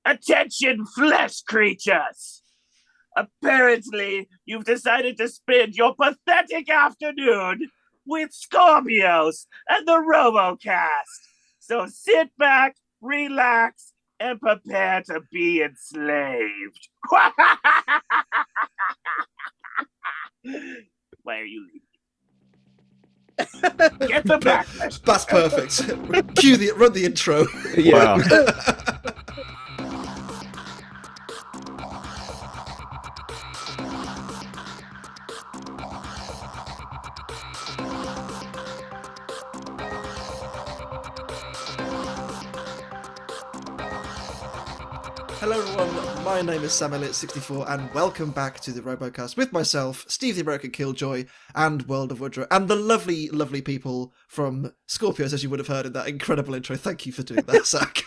Attention, flesh creatures! Apparently, you've decided to spend your pathetic afternoon with Skorpios and the RoboCast. So sit back, relax, and prepare to be enslaved. Why are you leaving? Get the back. That's perfect. Run the intro. Yeah. Hello everyone, my name is SamElliott64 and welcome back to the RoboCast with myself, Steve the American Killjoy, and World of Woodrow, and the lovely, lovely people from Skorpios, as you would have heard in that incredible intro. Thank you for doing that, Zach.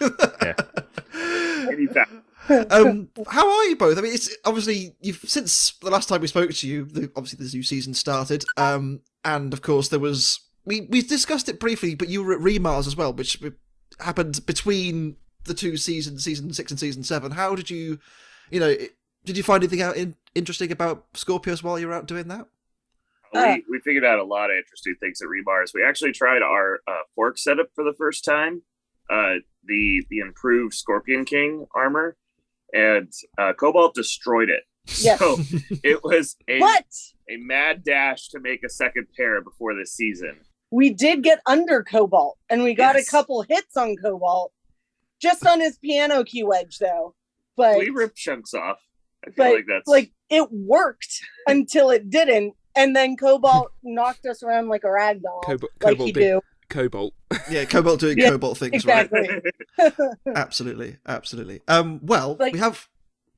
How are you both? I mean, it's obviously since the last time we spoke to you, obviously this new season started, and of course there was we discussed it briefly, but you were at Remars as well, which happened between the two seasons, season 6 and season 7. How did you did you find anything out interesting about Skorpios while you were out doing that? We figured out a lot of interesting things at Rebars. We actually tried our fork setup for the first time, the improved Scorpion King armor, and Cobalt destroyed it. Yes. So it was a mad dash to make a second pair before this season. We did get under Cobalt, and we got a couple hits on Cobalt. Just on his piano key wedge, though. But we ripped chunks off. I feel like that's it worked until it didn't, and then Cobalt knocked us around like a rag doll, Cobalt. Yeah, Cobalt doing Cobalt things, exactly. Right? Absolutely. We have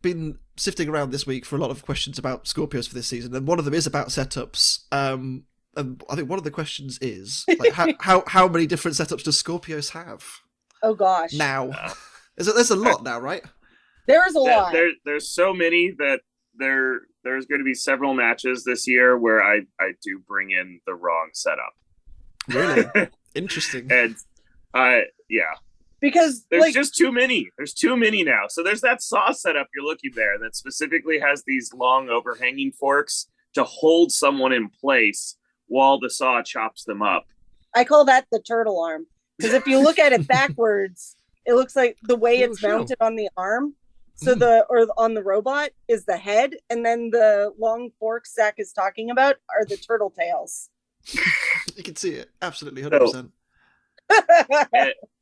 been sifting around this week for a lot of questions about Skorpios for this season, and one of them is about setups. And I think one of the questions is how many different setups does Skorpios have? Oh gosh! Now, there's a lot now, right? There is a lot. There's so many that there's going to be several matches this year where I do bring in the wrong setup. Really interesting. And yeah, because there's just too many. There's too many now. So there's that saw setup you're looking there that specifically has these long overhanging forks to hold someone in place while the saw chops them up. I call that the turtle arm. Because if you look at it backwards, it looks like the way it's mounted on the arm. So on the robot is the head, and then the long forks Zach is talking about are the turtle tails. You can see it absolutely 100%.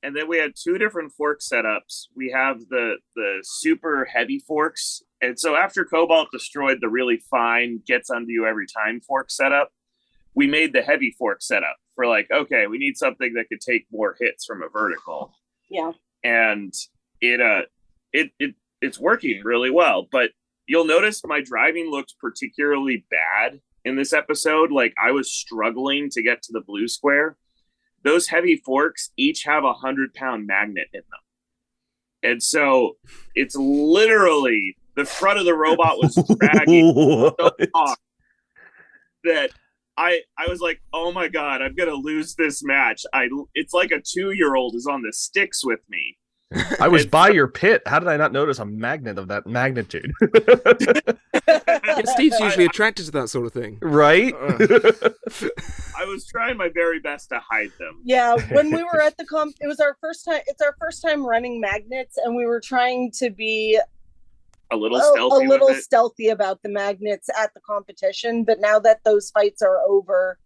And then we had two different fork setups. We have the super heavy forks, and so after Cobalt destroyed the really fine gets under you every time fork setup, we made the heavy fork setup. We're like, okay, we need something that could take more hits from a vertical. Yeah. And it's working really well. But you'll notice my driving looked particularly bad in this episode. Like I was struggling to get to the blue square. Those heavy forks each have 100-pound magnet in them. And so it's literally the front of the robot was dragging so hard that I was like, oh my God, I'm going to lose this match. It's like a 2-year-old is on the sticks with me. I was by your pit. How did I not notice a magnet of that magnitude? Yeah, Steve's usually attracted to that sort of thing. Right? I was trying my very best to hide them. Yeah, when we were at the it was our first time. It's our first time running magnets, and we were trying to be a little stealthy about the magnets at the competition. But now that those fights are over,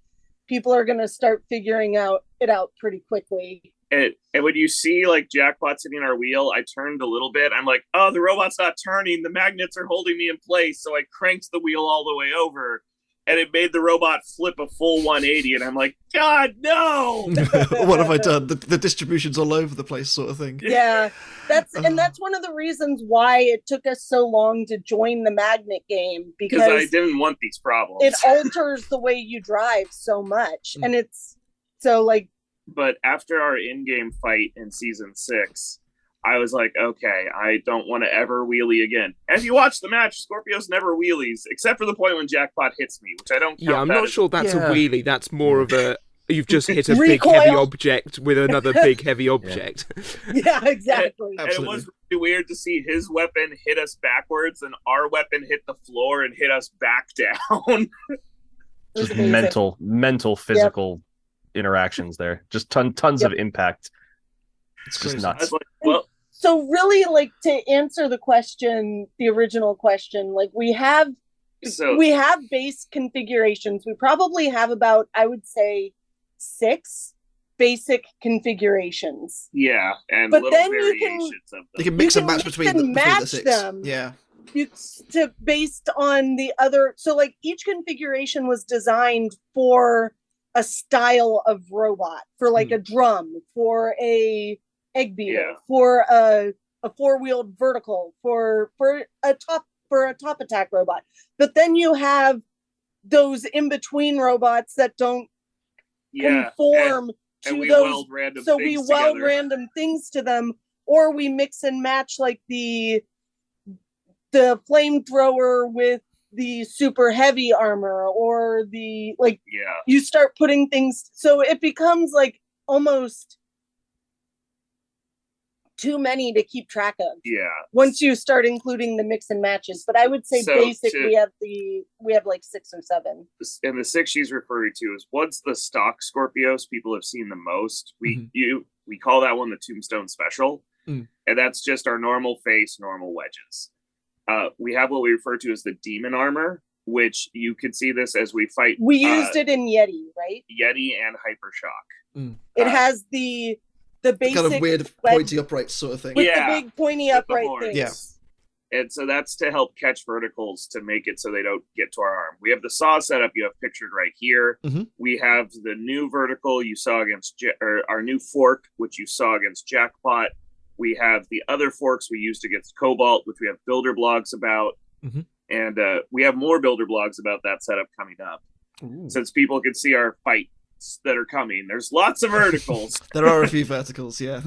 people are going to start figuring it out pretty quickly. And when you see like Jackpot sitting on our wheel, I turned a little bit. I'm like, oh, the robot's not turning. The magnets are holding me in place. So I cranked the wheel all the way over, and it made the robot flip a full 180. And I'm like, God, no! What have I done? The distribution's all over the place, sort of thing. Yeah, that's one of the reasons why it took us so long to join the magnet game, because I didn't want these problems. It alters the way you drive so much, and it's so like. But after our in-game fight in season 6, I was like, okay, I don't want to ever wheelie again. As you watch the match, Skorpios never wheelies, except for the point when Jackpot hits me, which I don't count. Yeah, I'm not sure that's a wheelie. That's more of a You've just hit a big Recoil. heavy object with another big heavy object. Yeah, exactly. And it was really weird to see his weapon hit us backwards and our weapon hit the floor and hit us back down. Just amazing. mental, physical interactions there. Just tons Yep. of impact. It's just crazy. I nuts. was like, well, So really, like, to answer the question, the original question, like, we have base configurations. We probably have about, I would say, 6 basic configurations. yeah, and But little then you variations can- of them. You can mix and match mix between and the match 6. them. Yeah. Based on the other, so like each configuration was designed for a style of robot, for like a drum, for a egg beater, for a 4-wheeled vertical, for a top attack robot. But then you have those in between robots that don't conform and to we those. Weld random So things we weld together. random things to them, or we mix and match like the flamethrower with the super heavy armor, or the you start putting things, so it becomes like almost too many to keep track of. Yeah. Once you start including the mix and matches, but I would say we have like 6 or 7. And the 6 she's referring to is what's the stock Skorpios people have seen the most. We call that one the Tombstone Special, and that's just our normal face, normal wedges. We have what we refer to as the demon armor, which you can see this as we fight. We used it in Yeti, right? Yeti and Hypershock. It has the basic kind of weird pointy upright sort of thing. with the big pointy upright thing. Yeah. And so that's to help catch verticals to make it so they don't get to our arm. We have the saw setup you have pictured right here. We have the new vertical you saw against our new fork, which you saw against Jackpot. We have the other forks we used against Cobalt, which we have builder blogs about. And we have more builder blogs about that setup coming up. Since people can see our fights that are coming. There's lots of verticals. There are a few verticals, yeah.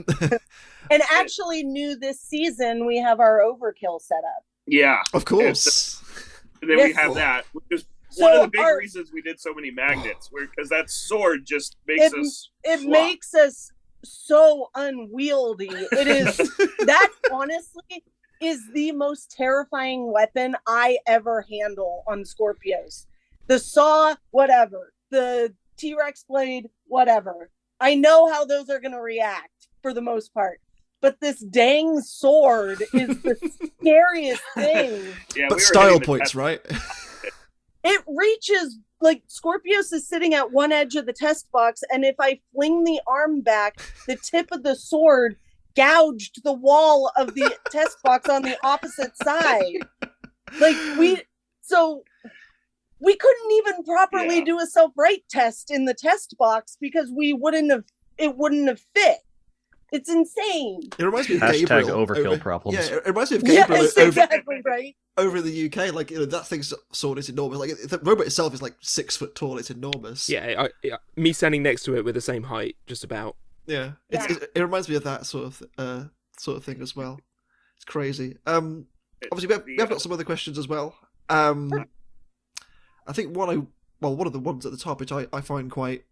And actually new this season, we have our overkill setup. Yeah. Of course. And then we have that, which is one of the big reasons we did so many magnets, because that sword just makes us makes us so unwieldy. It is that honestly is the most terrifying weapon I ever handle on Skorpios. The saw, whatever. The T-Rex blade, whatever. I know how those are going to react for the most part. But this dang sword is the scariest thing. Yeah, but style points, right? It reaches, like, Skorpios is sitting at one edge of the test box, and if I fling the arm back, the tip of the sword gouged the wall of the test box on the opposite side. Like, we couldn't even properly do a self-right test in the test box because it wouldn't have fit. It's insane. It reminds me of Hashtag Gabriel overkill problems. Yeah, it reminds me of Gabriel exactly right. Over in the UK. Like, that thing's sword is enormous. Like, the robot itself is like 6 foot tall. It's enormous. Yeah, me standing next to it with the same height, just about. Yeah, it reminds me of that sort of thing as well. It's crazy. Obviously we have got some other questions as well. I think one of the ones at the top which I find quite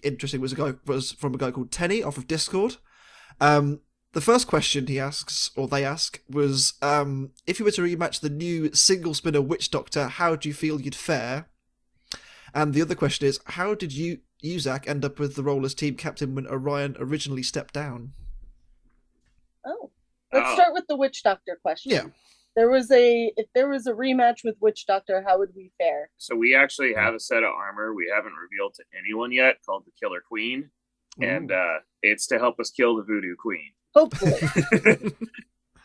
interesting was from a guy called Tenny off of Discord. The first question they ask was, if you were to rematch the new single spinner Witch Doctor, how do you feel you'd fare? And the other question is, how did you Zach, end up with the role as team captain when Orion originally stepped down? Let's start with the Witch Doctor question. Yeah. If there was a rematch with Witch Doctor, how would we fare? So we actually have a set of armor we haven't revealed to anyone yet called the Killer Queen. Ooh. And it's to help us kill the Voodoo Queen. Hopefully.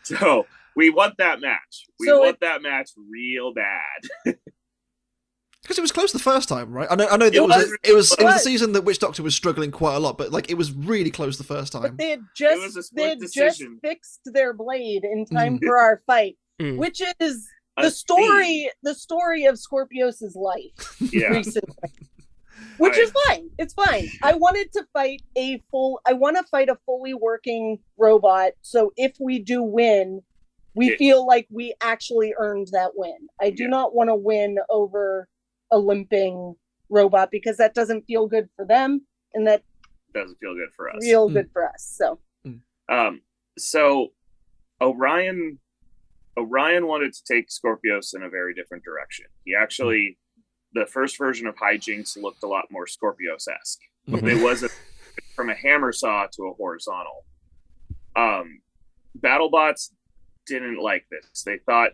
So we want that match. We want that match real bad. Because it was close the first time, right? I know it was the season that Witch Doctor was struggling quite a lot, but like it was really close the first time. But they had just fixed their blade in time for our fight, which is the story of Skorpios' life recently. Which is fine. It's fine. I wanted to fight a fully working robot, so if we do win, we feel like we actually earned that win. I do not want to win over a limping robot because that doesn't feel good for them. and that doesn't feel good for us. real good for us. So Orion wanted to take Skorpios in a very different direction. He actually, the first version of Hijinks looked a lot more Skorpios-esque. It was from a hammer saw to a horizontal. BattleBots didn't like this. They thought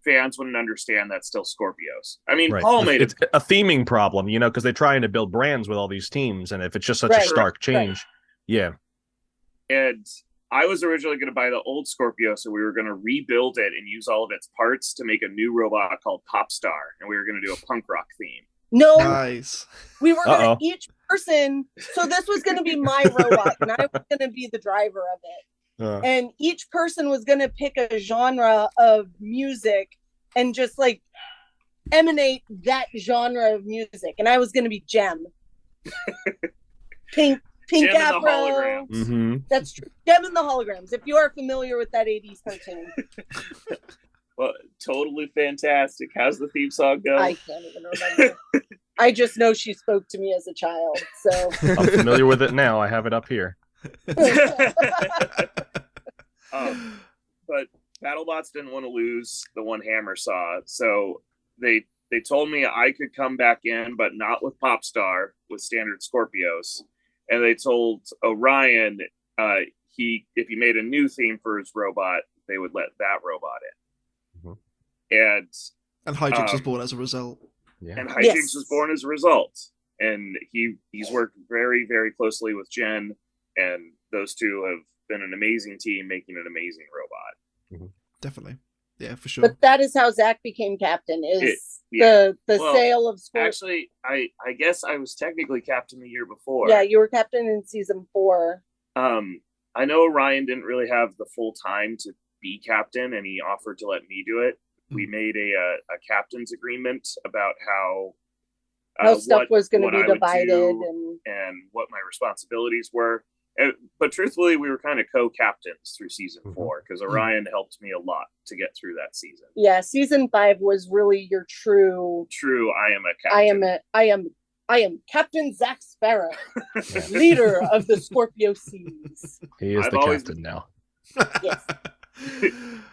fans wouldn't understand that's still Skorpios. I mean, Right. Paul made it's a theming problem, because they're trying to build brands with all these teams, and if it's just such a stark change, And I was originally going to buy the old Skorpio, so we were going to rebuild it and use all of its parts to make a new robot called Popstar, and we were going to do a punk rock theme. No, Nice. we were going to each person. So this was going to be my robot, and I was going to be the driver of it. And each person was going to pick a genre of music and just like emanate that genre of music. And I was going to be Gem. Pink Gem Afro. Mm-hmm. That's true. Gem and the Holograms. If you are familiar with that 80s cartoon. Well, totally fantastic. How's the theme song go? I can't even remember. I just know she spoke to me as a child. So I'm familiar with it now. I have it up here. But BattleBots didn't want to lose the one hammer saw, so they told me I could come back in, but not with Popstar, with standard Skorpios. And they told Orion if he made a new theme for his robot, they would let that robot in. And Hijinks was born as a result. Yeah. And Hijinks was born as a result. And he's worked very, very closely with Jen, and those two have been an amazing team, making an amazing robot. Definitely. Yeah, for sure. But that is how Zach became captain, the sale of Skorpios. Actually, I guess I was technically captain the year before. Yeah, you were captain in season 4. I know Orion didn't really have the full time to be captain, and he offered to let me do it. We made a captain's agreement about how stuff was going to be divided and what my responsibilities were. But truthfully, we were kind of co-captains through season 4 because Orion helped me a lot to get through that season. Yeah, season 5 was really your true. I am a captain. I am Captain Zach Sparrow, leader of the Skorpio Seas. He is the captain now. Yes.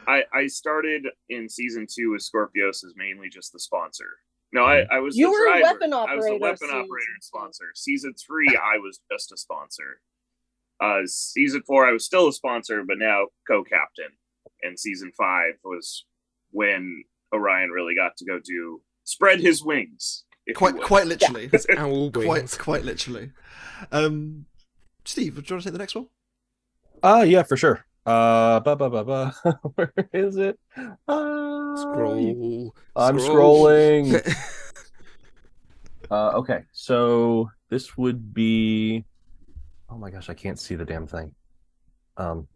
I started in season 2 with Skorpios as mainly just the sponsor. No, I was you the were driver. a weapon operator. I was the weapon operator and sponsor. Season 3, I was just a sponsor. Season 4, I was still a sponsor, but now co-captain. And season 5 was when Orion really got to go spread his wings. Quite literally. Owl wings. Quite literally. Steve, do you want to take the next one? Yeah, for sure. Where is it? Scroll. I'm scrolling. Okay, so this would be. Oh my gosh, I can't see the damn thing. Do you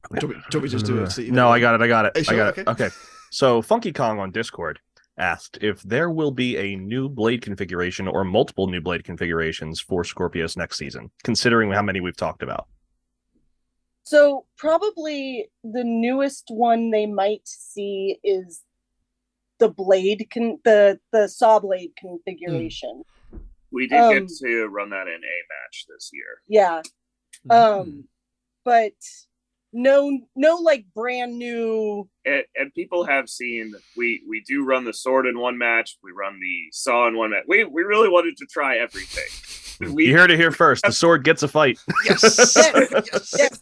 want me to just do it? Steve? No, I got it. Sure? I got it. Okay. So Funky Kong on Discord asked if there will be a new blade configuration or multiple new blade configurations for Skorpios next season, considering how many we've talked about. So probably the newest one they might see is the blade, the saw blade configuration. We did get to run that in a match this year. Yeah. But no like brand new. And people have seen we do run the sword in one match. We run the saw in one match. We really wanted to try everything. You heard it here first. The sword gets a fight. Yes. Yes.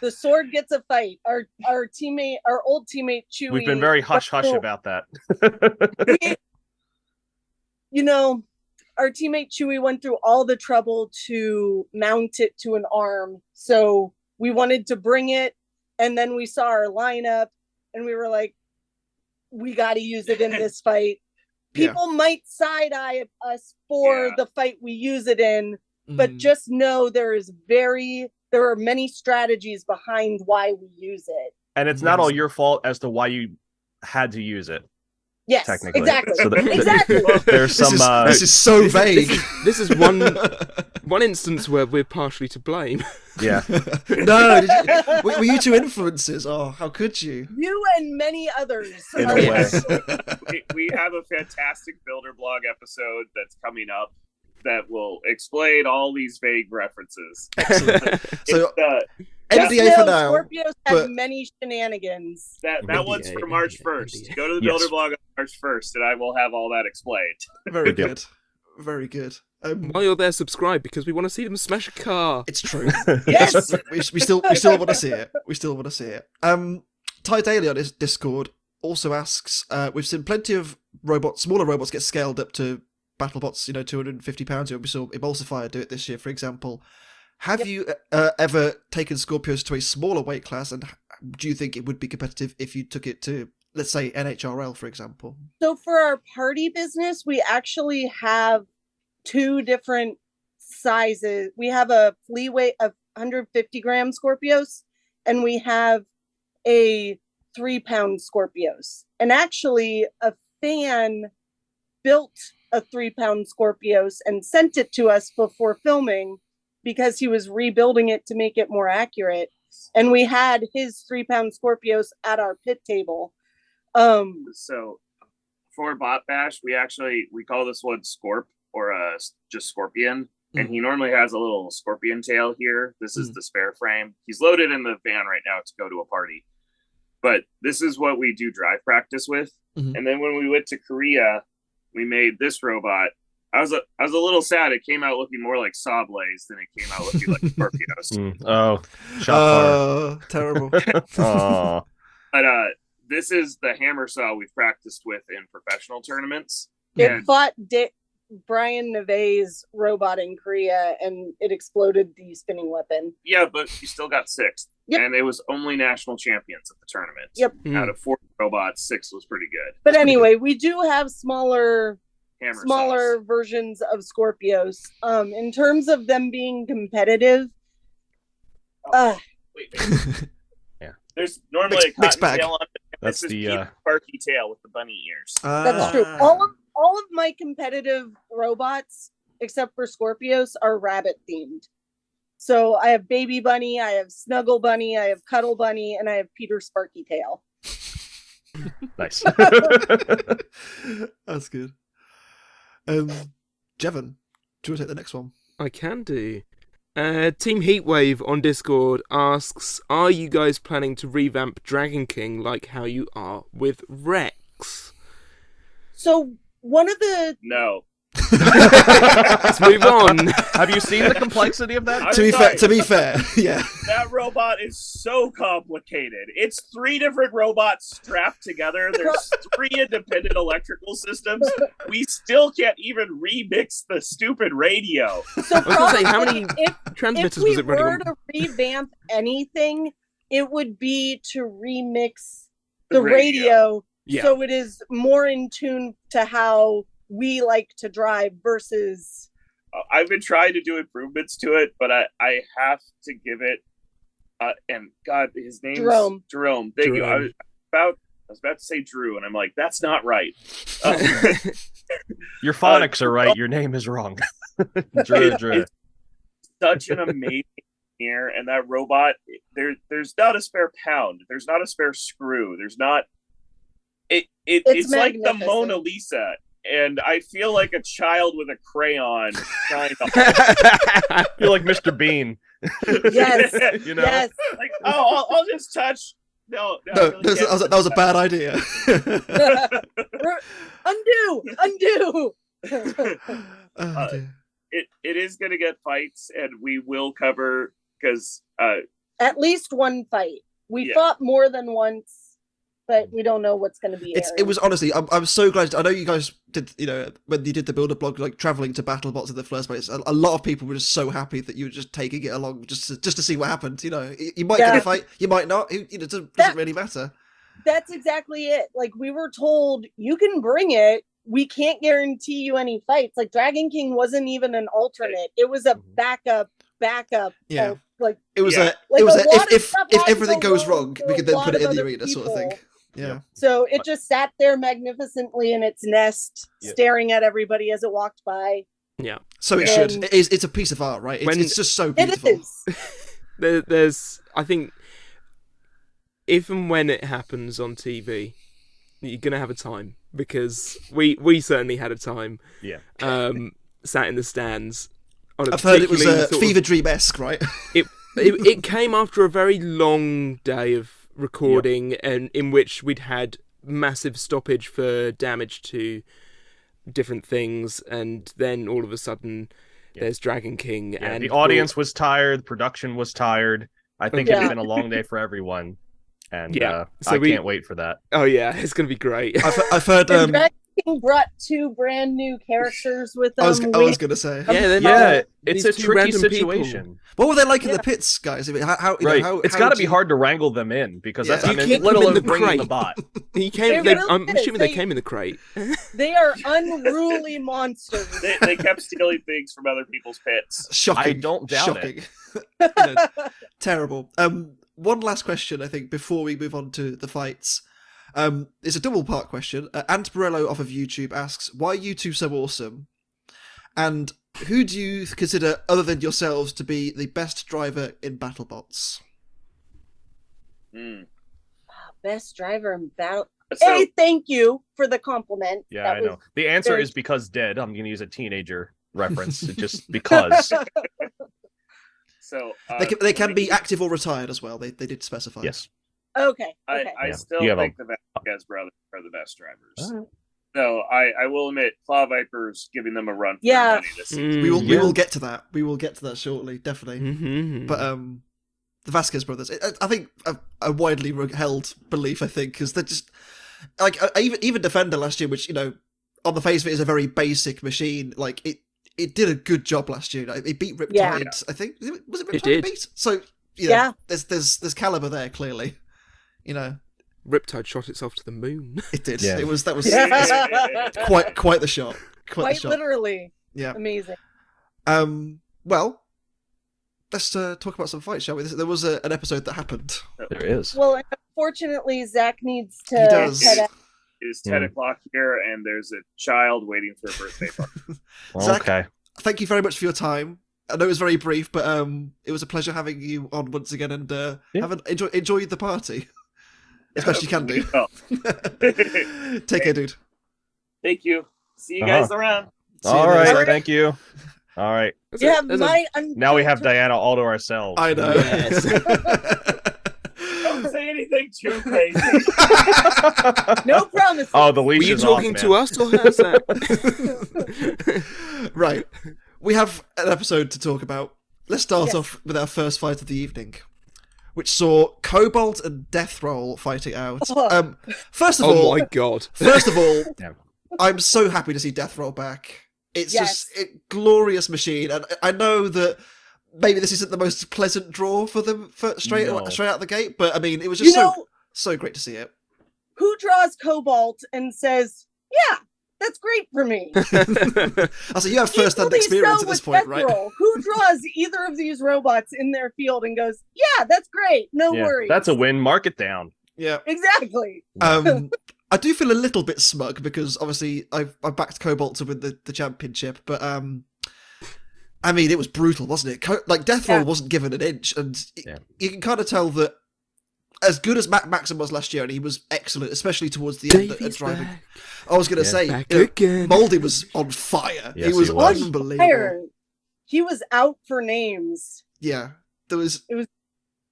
The sword gets a fight. Our old teammate Chewie. We've been very hush about that. Our teammate Chewie went through all the trouble to mount it to an arm. So we wanted to bring it, and then we saw our lineup, and we were like, we got to use it in this fight. People might side-eye us for the fight we use it in, but just know there are many strategies behind why we use it. And it's not all your fault as to why you had to use it. Yes, technically. Exactly. So exactly. There's some. This is so vague. This is one instance where we're partially to blame. Yeah. No, were you two influences? Oh, how could you? You and many others. In a way. We have a fantastic Builder blog episode that's coming up that will explain all these vague references. Excellent. So Just NDA for know now. Skorpios but- had many shenanigans. That one's for March 1st. NDA. Go to the Yes. Builder blog on March 1st, and I will have all that explained. Very Good deal. good. Very good. While you're there, subscribe because we want to see them smash a car. It's true. Yes. we still want to see it. We still want to see it. Ty Daly on his Discord also asks, we've seen plenty of smaller robots get scaled up to BattleBots, £250. We saw Emulsifier do it this year, for example. Have you ever taken Skorpios to a smaller weight class, and do you think it would be competitive if you took it to, let's say, NHRL, for example? So for our party business, we actually have 2 different sizes. We have a flea weight of 150 gram Skorpios, and we have a 3-pound Skorpios. And actually, a fan built a 3-pound Skorpios and sent it to us before filming because he was rebuilding it to make it more accurate. And we had his 3-pound Skorpios at our pit table. So for Bot Bash, we call this one Scorp, or just Scorpion. And he normally has a little scorpion tail here. This is the spare frame. He's loaded in the van right now to go to a party. But this is what we do drive practice with. Mhm. And then when we went to Korea, we made this robot. I was a little sad. It came out looking more like Sawblaze than it came out looking like Skorpios. Oh, shot Terrible. fire. But this is the hammer saw we've practiced with in professional tournaments. It And fought Brian Neve's robot in Korea, and it exploded the spinning weapon. yeah, but you still got 6th. Yep. And it was only national champions at the tournament. Yep. Out of 4 robots, 6 was pretty good. But anyway, we do have smaller Hammer smaller saws. versions of Skorpios. In terms of them being competitive, Wait. Yeah. There's normally Mixed a bag. cotton tail on it. That's This is the, Pete's sparky tail with the bunny ears. that's true. All of my competitive robots, except for Skorpios, are rabbit themed. So I have Baby Bunny, I have Snuggle Bunny, I have Cuddle Bunny, and I have Peter Sparky Tail. Nice. That's good. Jevon, do you want to take the next one? I can do. Team Heatwave on Discord asks, are you guys planning to revamp Dragon King like how you are with Rex? So one of the No. Let's move on. Have you seen the complexity of that? I'm To be sorry. fair, yeah. That robot is so complicated. It's 3 different robots strapped together. There's 3 independent electrical systems. We still can't even remix the stupid radio. so I was going to say, how probably many if transmitters we was it running were on? to revamp anything, it would be to remix The the radio. radio Yeah. so it is more in tune to how we like to drive versus I've been trying to do improvements to it, but I have to give it. And God, his name's Jerome. Jerome. Thank you. I Jerome. was about to say Drew, and I'm like, that's not right. Your phonics are right. Your name is wrong. Drew. It's such an amazing engineer, and that robot. There's not a spare pound. There's not a spare screw. There's not. It's like the magnificent. Mona Lisa, and I feel like a child with a crayon trying to. I feel like Mr. Bean. yes, You know? yes. Like, oh, I'll just touch. No, I No, really that can't. was a bad idea. Undo. Oh, dear. It is going to get fights, and we will cover because At least one fight. We Yeah. fought more than once, but we don't know what's going to be. It was honestly, I'm so glad. I know you guys did, when you did the builder blog, like traveling to BattleBots in the first place. A lot of people were just so happy that you were just taking it along just to see what happened. You might get a fight, you might not. It doesn't really matter. That's exactly it. Like, we were told you can bring it. We can't guarantee you any fights. Like, Dragon King wasn't even an alternate. It was a backup. Yeah. Like, It was Yeah. a. It was a a. lot of If stuff had to everything go goes wrong wrong, for we a can then lot put it of in the other arena, sort of thing. people. Yeah. So it just sat there magnificently in its nest, Yeah. staring at everybody as it walked by. So it And- should. It's a piece of art, right? It's just so It beautiful. is. There's, I think, if and when it happens on TV, you're gonna have a time because we certainly had a time. Yeah. sat in the stands. On a I've heard it was particularly sort of- Fever Dream-esque, right? it came after a very long day of recording, and in which we'd had massive stoppage for damage to different things, and then all of a sudden there's Dragon King, and the audience was tired, the production was tired. I think it's been a long day for everyone, and So I can't wait for that. Oh yeah, it's gonna be great. I've heard. And Dragon King brought 2 brand new characters with them. I was going to say. It's a these two tricky random situation. people. What were they like in the pits, guys? I mean, how It's got to be hard to wrangle them in because that's You can't let put them in alone the bringing crate. the bot. I'm assuming they came in the crate. They are unruly monsters. They kept stealing things from other people's pits. Shocking. I don't doubt it. Terrible. One last question, I think, before we move on to the fights. It's a double-part question. Ant Borello off of YouTube asks, why are you two so awesome? And who do you consider, other than yourselves, to be the best driver in BattleBots? Best driver in battle. So- Hey, thank you for the compliment. Yeah, That I was know. The answer very- is because dead. I'm going to use a teenager reference, just because. So They can be active or retired as well. They did specify. Yes. Okay. I still You have think the Vasquez brothers are the best drivers. So I will admit, Claw Viper's giving them a run for their money this season. We will get to that. We will get to that shortly, definitely. Mm-hmm. But the Vasquez brothers, I think a widely held belief. I think because they're just like even Defender last year, which on the face of it is a very basic machine. Like it did a good job last year. It beat Riptide. Yeah. I think was it Riptide It did. beat? So there's caliber there clearly. Riptide shot itself to the moon. It did. Yeah. That was Yeah. quite the shot. Quite the shot. literally. Yeah. Amazing. Well, let's talk about some fights, shall we? There was an episode that happened. There is. Well, unfortunately, Zach needs to He does. head out. It is 10 o'clock here, and there's a child waiting for a birthday party. Zach, Okay. thank you very much for your time. I know it was very brief, but it was a pleasure having you on once again, and enjoy the party as best you can do. Oh. Take care, dude. Thank you. See you guys around. See you All later. right. Thank you. All right. You have There's a- my Now we have Diana all to ourselves. I know. Yes. Don't say anything too crazy. no promises. Oh, the Were leash you is talking off, to man. us or her, Zach? Right. We have an episode to talk about. Let's start Yes. off with our first fight of the evening, which saw Cobalt and Deathroll fighting out. Oh. First of Oh all, my god. First of all, Yeah. I'm so happy to see Deathroll back. It's Yes. just a glorious machine, and I know that maybe this isn't the most pleasant draw for them straight No. out the gate, but I mean, it was just so great to see it. Who draws Cobalt and says, "Yeah, that's great for me"? I say you have first-hand Equally experience so at this with point, right? Deathroll. Who draws either of these robots in their field and goes, "Yeah, that's great, no Yeah, worries." that's a win. Mark it down. Yeah. Exactly. I do feel a little bit smug because obviously I backed Cobalt to win the championship, but I mean it was brutal, wasn't it? Deathroll wasn't given an inch, and you can kind of tell that as good as Maxim was last year, and he was excellent, especially towards the end at driving. Back. I was going to say, Back again. Moldy was on fire. Yes, he was he was. unbelievable. Fire. He was out for names. Yeah, it was.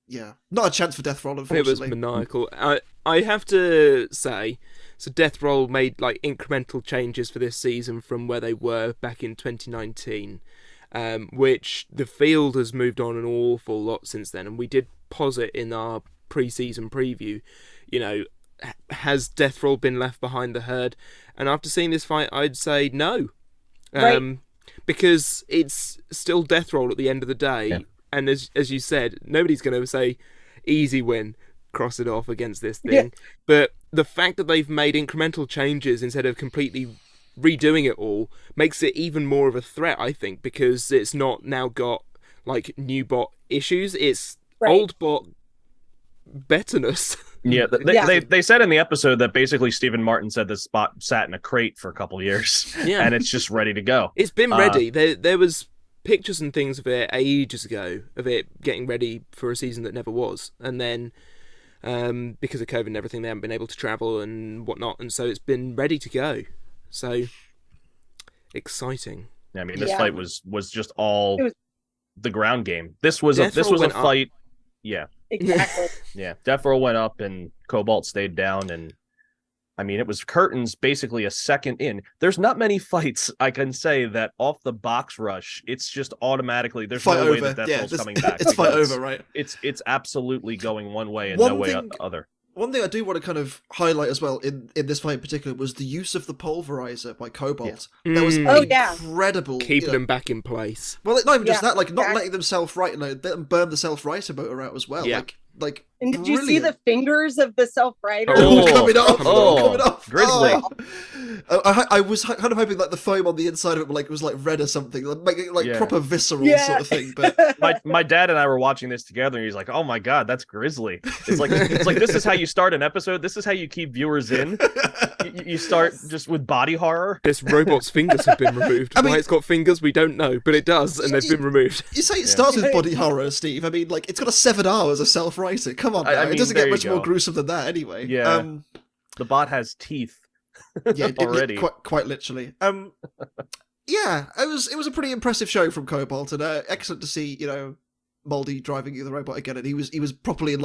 Yeah, not a chance for Deathroll, It was unfortunately. maniacal. I have to say, so Deathroll made incremental changes for this season from where they were back in 2019, which the field has moved on an awful lot since then, and we did posit in our pre-season preview, has Deathroll been left behind the herd? And after seeing this fight, I'd say no, Right. because it's still Deathroll at the end of the day. Yeah. And as you said, nobody's going to say easy win, cross it off against this thing. Yeah. But the fact that they've made incremental changes instead of completely redoing it all makes it even more of a threat, I think, because it's not now got new bot issues. It's old bot betterness. Yeah, Yeah. they said in the episode that basically Stephen Martin said this spot sat in a crate for a couple of years, Yeah. and it's just ready to go. It's been ready. There was pictures and things of it ages ago, of it getting ready for a season that never was. And then, because of COVID and everything, they haven't been able to travel and whatnot, and so it's been ready to go. So, exciting. I mean, this Yeah. fight was just all It was- the ground game. This was Death a Roll went up. fight. Yeah, Exactly. yeah. Death Roll went up and Cobalt stayed down, and I mean, it was curtains basically a second in. There's not many fights I can say that off the box rush, it's just automatically there's Fight no way over. that Death Yeah, Roll's coming back. it's fight because over, right? It's absolutely going one way and One no way thing- other. One thing I do want to kind of highlight as well in this fight in particular was the use of the pulverizer by Cobalt. That was Oh, yeah. incredible. Keeping you know. them back in place. Well, not even just Yeah, that, like not exactly. letting them self-right, let them burn the self-righter motor out as well. Yeah. Like And did you see brilliant. the fingers of the self-rider? Oh, coming off, oh, coming off. Grizzly. Oh. I was kind of hoping like the foam on the inside of it was like red or something, make it like Yeah. proper visceral Yeah. sort of thing. But My dad and I were watching this together, and he's like, "Oh my god, that's Grizzly." It's like this is how you start an episode. This is how you keep viewers in. You start just with body horror. This robot's fingers have been removed. I mean- Why it's got fingers, we don't know, but it does, and they've been removed. you say it starts with body horror, Steve. I mean, like it's got a 7 hours of self-writing. Come on, I now. mean, It doesn't there get you much more go. gruesome than that, anyway. Yeah. The bot has teeth already. quite literally. Yeah, it was a pretty impressive show from Cobalt, and excellent to see Moldy driving the robot again, and he was properly in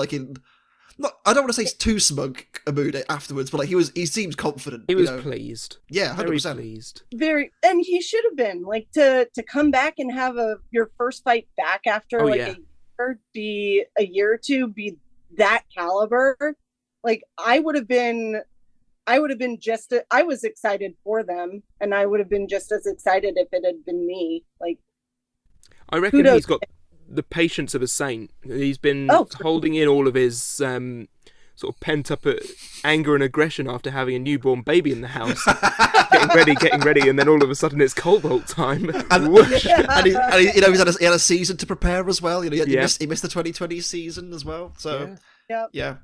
not I don't want to say too smug a mood afterwards, but like he seems confident. He was you know. pleased. Yeah, Very 100%. pleased. Very, and he should have been like to come back and have your first fight back after Oh, like yeah. a year or two, be that caliber. Like I was excited for them, and I would have been just as excited if it had been me. Like I reckon Kudos. he's got the patience of a saint. He's been Oh. holding in all of his sort of pent up anger and aggression after having a newborn baby in the house. getting ready, and then all of a sudden it's Cobalt time. And, Whoosh. and he he had a season to prepare as well. He Yeah. missed the 2020 season as well. So yeah.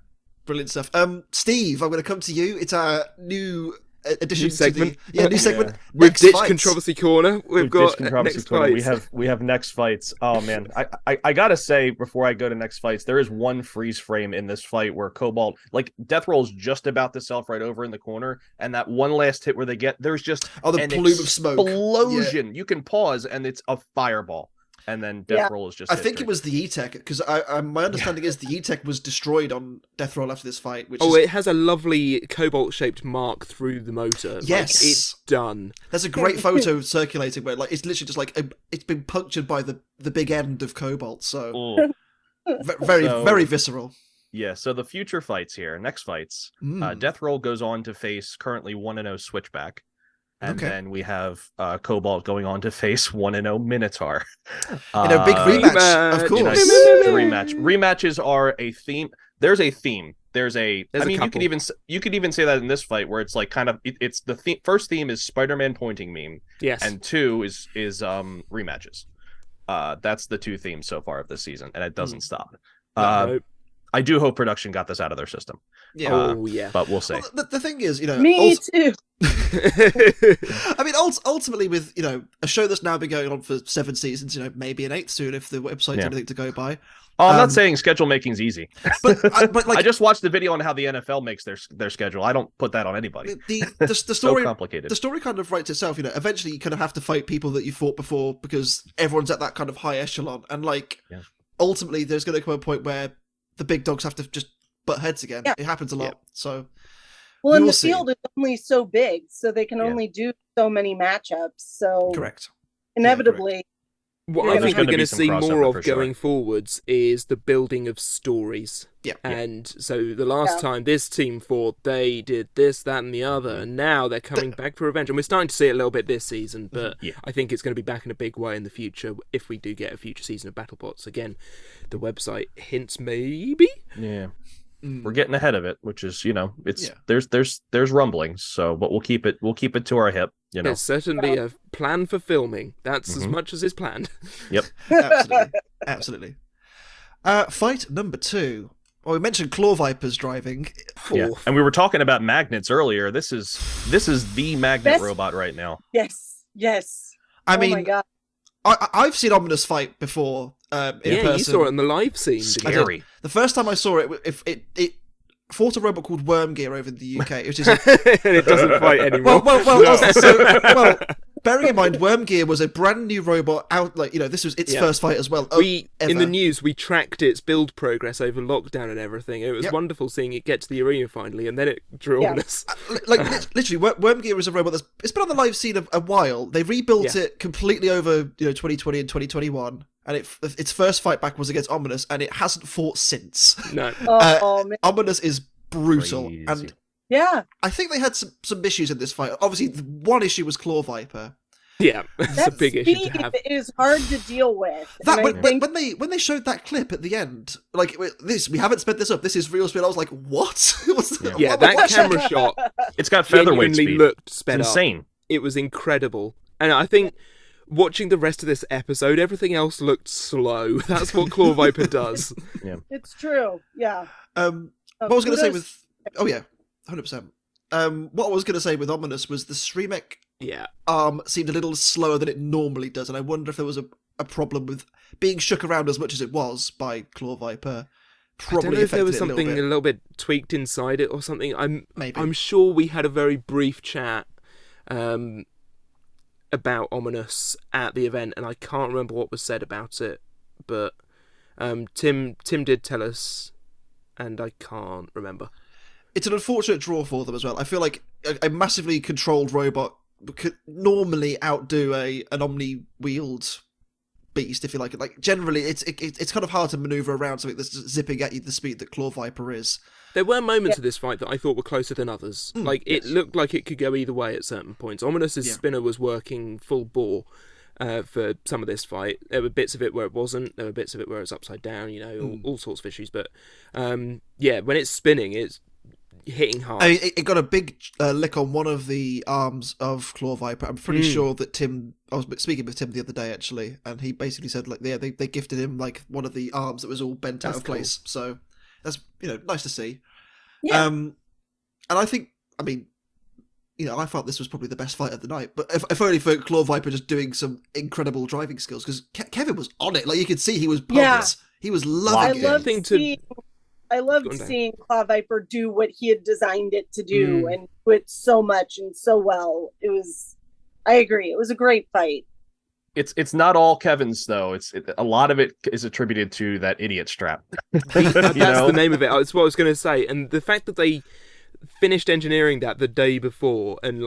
brilliant stuff. Steve, I'm going to come to you. It's our new addition New segment. to the new segment. Yeah. We've Next ditched fights. Controversy Corner. We've got ditched Controversy next Corner. fights. We have next fights. Oh man, I gotta say before I go to next fights, there is one freeze frame in this fight where Cobalt, like Death Roll's just about to self right over in the corner, and that one last hit where there's just Oh, the an plume of smoke. explosion. You can pause and it's a fireball, and then Death Roll is just. I think history. it was the E-Tech, because my understanding is the E-Tech was destroyed on Death Roll after this fight. Which Oh, is, it has a lovely cobalt-shaped mark through the motor. Like, Yes. it's done. there's a great photo circulating where it's literally just like it's been punctured by the big end of Cobalt. So Oh. very So- very visceral. Yeah, so the future fights here, next fights, Mm. Death Roll goes on to face currently 1-0 Switchback. And Okay. then we have Cobalt going on to face 1-0 Minotaur. Big rematch, of rematch. course. Rematch. Rematches are a theme. There's a theme. There's a There's I a mean, couple. you could even say that in this fight where it's like kind of it's the first theme is Spider-Man pointing meme, Yes. and 2 is rematches. That's the 2 themes so far of this season, and it doesn't stop. No. I do hope production got this out of their system, Yeah. Oh, yeah. but we'll see. Well, the thing is, Me too. I mean, ultimately, with a show that's now been going on for 7 seasons, maybe an 8th soon if the website's Yeah. anything to go by. Oh, I'm Um, not saying schedule making's easy. But like I just watched the video on how the NFL makes their schedule. I don't put that on anybody. the So story. complicated. The story kind of writes itself. Eventually you kind of have to fight people that you fought before because everyone's at that kind of high echelon, and ultimately there's going to come a point where the big dogs have to just butt heads again. Yeah. It happens a lot. Yeah. So Well, we and will the see. field is only so big, so they can Yeah. only do so many matchups. So correct. inevitably, What You're I gonna think have we're to going be to some see crossover more of for sure. going forwards is the building of stories. Yeah. And so the last Yeah. time this team fought, they did this, that, and the other, and now they're coming back for revenge. And we're starting to see it a little bit this season, but Yeah. I think it's going to be back in a big way in the future if we do get a future season of BattleBots. Again, the website hints maybe. Yeah. Mm. We're getting ahead of it, which is, it's Yeah. there's rumblings, so but we'll keep it to our hip, There's certainly a plan for filming. That's as Mhm. much as is planned. Absolutely. Fight number 2. Well, we mentioned Claw Vipers driving. Yeah. Oof. And we were talking about magnets earlier. This is the magnet Best- robot right now. yes. I Oh my mean, god. I've seen Ominous fight before in Yeah, person. you saw it in the live scene. didn't you? Scary. The first time I saw it, it fought a robot called Worm Gear over in the UK, which is and it doesn't fight anymore. well, bearing in mind, Wormgear was a brand new robot out, like, this was its first fight as well. In the news, we tracked its build progress over lockdown and everything. It was wonderful seeing it get to the arena finally, and then it drew on us. Literally, Wormgear is a robot it's been on the live scene a while. They rebuilt it completely over 2020 and 2021, and its first fight back was against Ominous, and it hasn't fought since. No. Man. Ominous is brutal, Crazy. and Yeah. I think they had some issues in this fight. Obviously, the one issue was Claw Viper. Yeah, it's a big issue to have. It is hard to deal with. When they showed that clip at the end, like, we haven't sped this up. This is real speed. I was like, what? That camera shot. It's got featherweight speed. Looked sped it's insane. Up. It was incredible, and I think watching the rest of this episode, everything else looked slow. That's what Claw Viper does. Yeah, it's true. Yeah. What I was going to say with 100%. What I was going to say with Ominous was the Shremek arm seemed a little slower than it normally does, and I wonder if there was a problem with being shook around as much as it was by Claw Viper. I don't know if there was something a little bit tweaked inside it or something. I'm sure we had a very brief chat about Ominous at the event, and I can't remember what was said about it, but Tim did tell us, and I can't remember. It's an unfortunate draw for them as well. I feel like a massively controlled robot could normally outdo an omni-wheeled beast, if you like. Like, generally, it's kind of hard to maneuver around something that's zipping at you the speed that Claw Viper is. There were moments of this fight that I thought were closer than others. It looked like it could go either way at certain points. Ominous's spinner was working full bore for some of this fight. There were bits of it where it wasn't. There were bits of it where it was upside down, all sorts of issues. But, when it's spinning, it's hitting hard. I mean, it got a big lick on one of the arms of Claw Viper. I'm pretty sure that I was speaking with Tim the other day, actually, and he basically said, like, they gifted him, like, one of the arms that was all bent out of place. So that's, nice to see. Yeah. And I think, I mean, I felt this was probably the best fight of the night, but if only for Claw Viper just doing some incredible driving skills, because Kevin was on it. Like, you could see he was pumped. Yeah. He was loving it. I loved seeing Claw Viper do what he had designed it to do and do it so much and so well. I agree. It was a great fight. It's not all Kevin's though. A lot of it is attributed to that idiot strap. That's the name of it. That's what I was going to say. And the fact that they finished engineering that the day before, and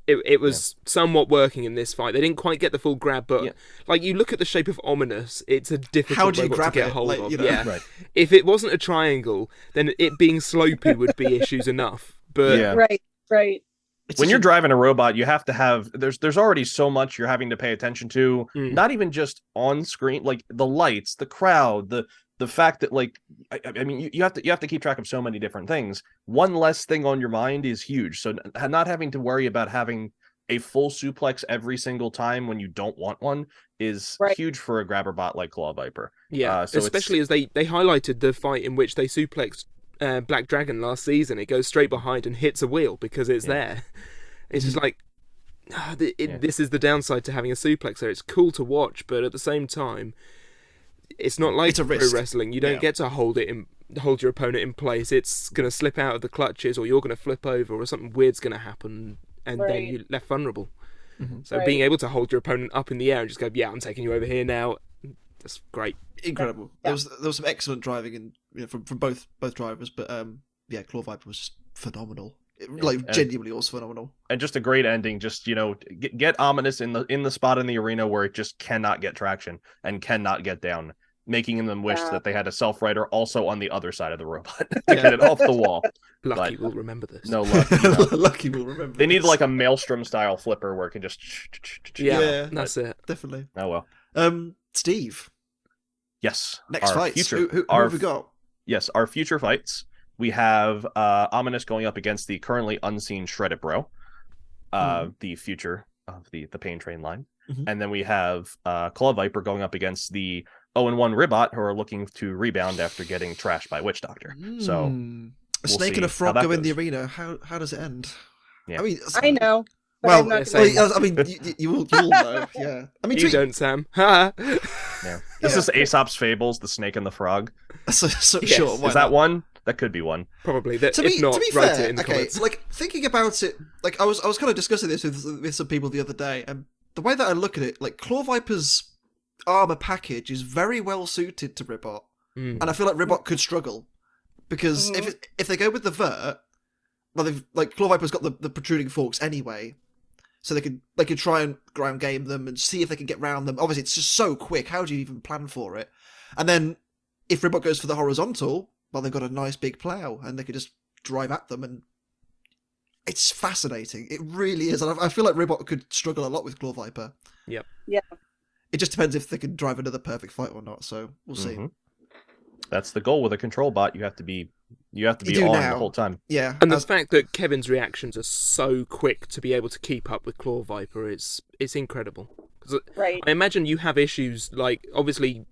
it was somewhat working in this fight. They didn't quite get the full grab, but like, you look at the shape of Ominous, it's a difficult robot to get hold of. Right. If it wasn't a triangle, then it being slopey would be issues enough. But right. When you're driving a robot, you have to have there's already so much you're having to pay attention to, not even just on screen, like the lights, the crowd, the fact that, like, I mean, you have to keep track of so many different things. One less thing on your mind is huge. So not having to worry about having a full suplex every single time when you don't want one is huge for a grabber bot like Claw Viper. Yeah, so especially as they highlighted the fight in which they suplexed Black Dragon last season. It goes straight behind and hits a wheel because it's there. It's just like, this is the downside to having a suplex there. It's cool to watch, but at the same time, it's not like pro wrestling. You don't get to hold your opponent in place. It's going to slip out of the clutches, or you're going to flip over, or something weird's going to happen, and then you're left vulnerable. So being able to hold your opponent up in the air and just go, I'm taking you over here now, that's great. Incredible. There was some excellent driving from both drivers, but Claw Viper was just phenomenal. Genuinely was phenomenal. And just a great ending. Just, get Ominous in the spot in the arena where it just cannot get traction and cannot get down, making them wish that they had a self-rider also on the other side of the robot to get it off the wall. Lucky will remember this. No, Lucky. Lucky will remember. They need like a Maelstrom style flipper where it can just. That's it. Definitely. Oh well. Steve. Yes. Next fights. Who have we got? Yes, our future fights. We have Ominous going up against the currently unseen Shredded Bro, the future of the Pain Train line. And then we have Claw Viper going up against the 0-1 Ribot, who are looking to rebound after getting trashed by Witch Doctor. So a snake and a frog go in the arena. How does it end? Yeah. I mean, I know. I mean, you will know. Yeah. I mean, you don't, Sam. Yeah. This is Aesop's Fables, the snake and the frog. Sure. Is that one? That could be one. Probably. That, To if not, be write fair, it in the okay, comments. like thinking about it, like I was kind of discussing this with some people the other day, and the way that I look at it, like Claw Viper's armor package is very well suited to Ribbot, and I feel like Ribbot could struggle because if they go with the vert, well, they've like Claw Viper's got the protruding forks anyway, so they could try and ground game them and see if they can get round them. Obviously, it's just so quick. How do you even plan for it? And then if Ribbot goes for the horizontal, well, they've got a nice big plow, and they could just drive at them, and it's fascinating. It really is, and I feel like Ribbot could struggle a lot with Claw Viper. Yep. Yeah. It just depends if they can drive another perfect fight or not. So we'll see. That's the goal with a control bot. You have to be do on now. the whole time. Yeah, And the fact that Kevin's reactions are so quick to be able to keep up with Claw Viper is incredible. 'Cause Right. I imagine you have issues like obviously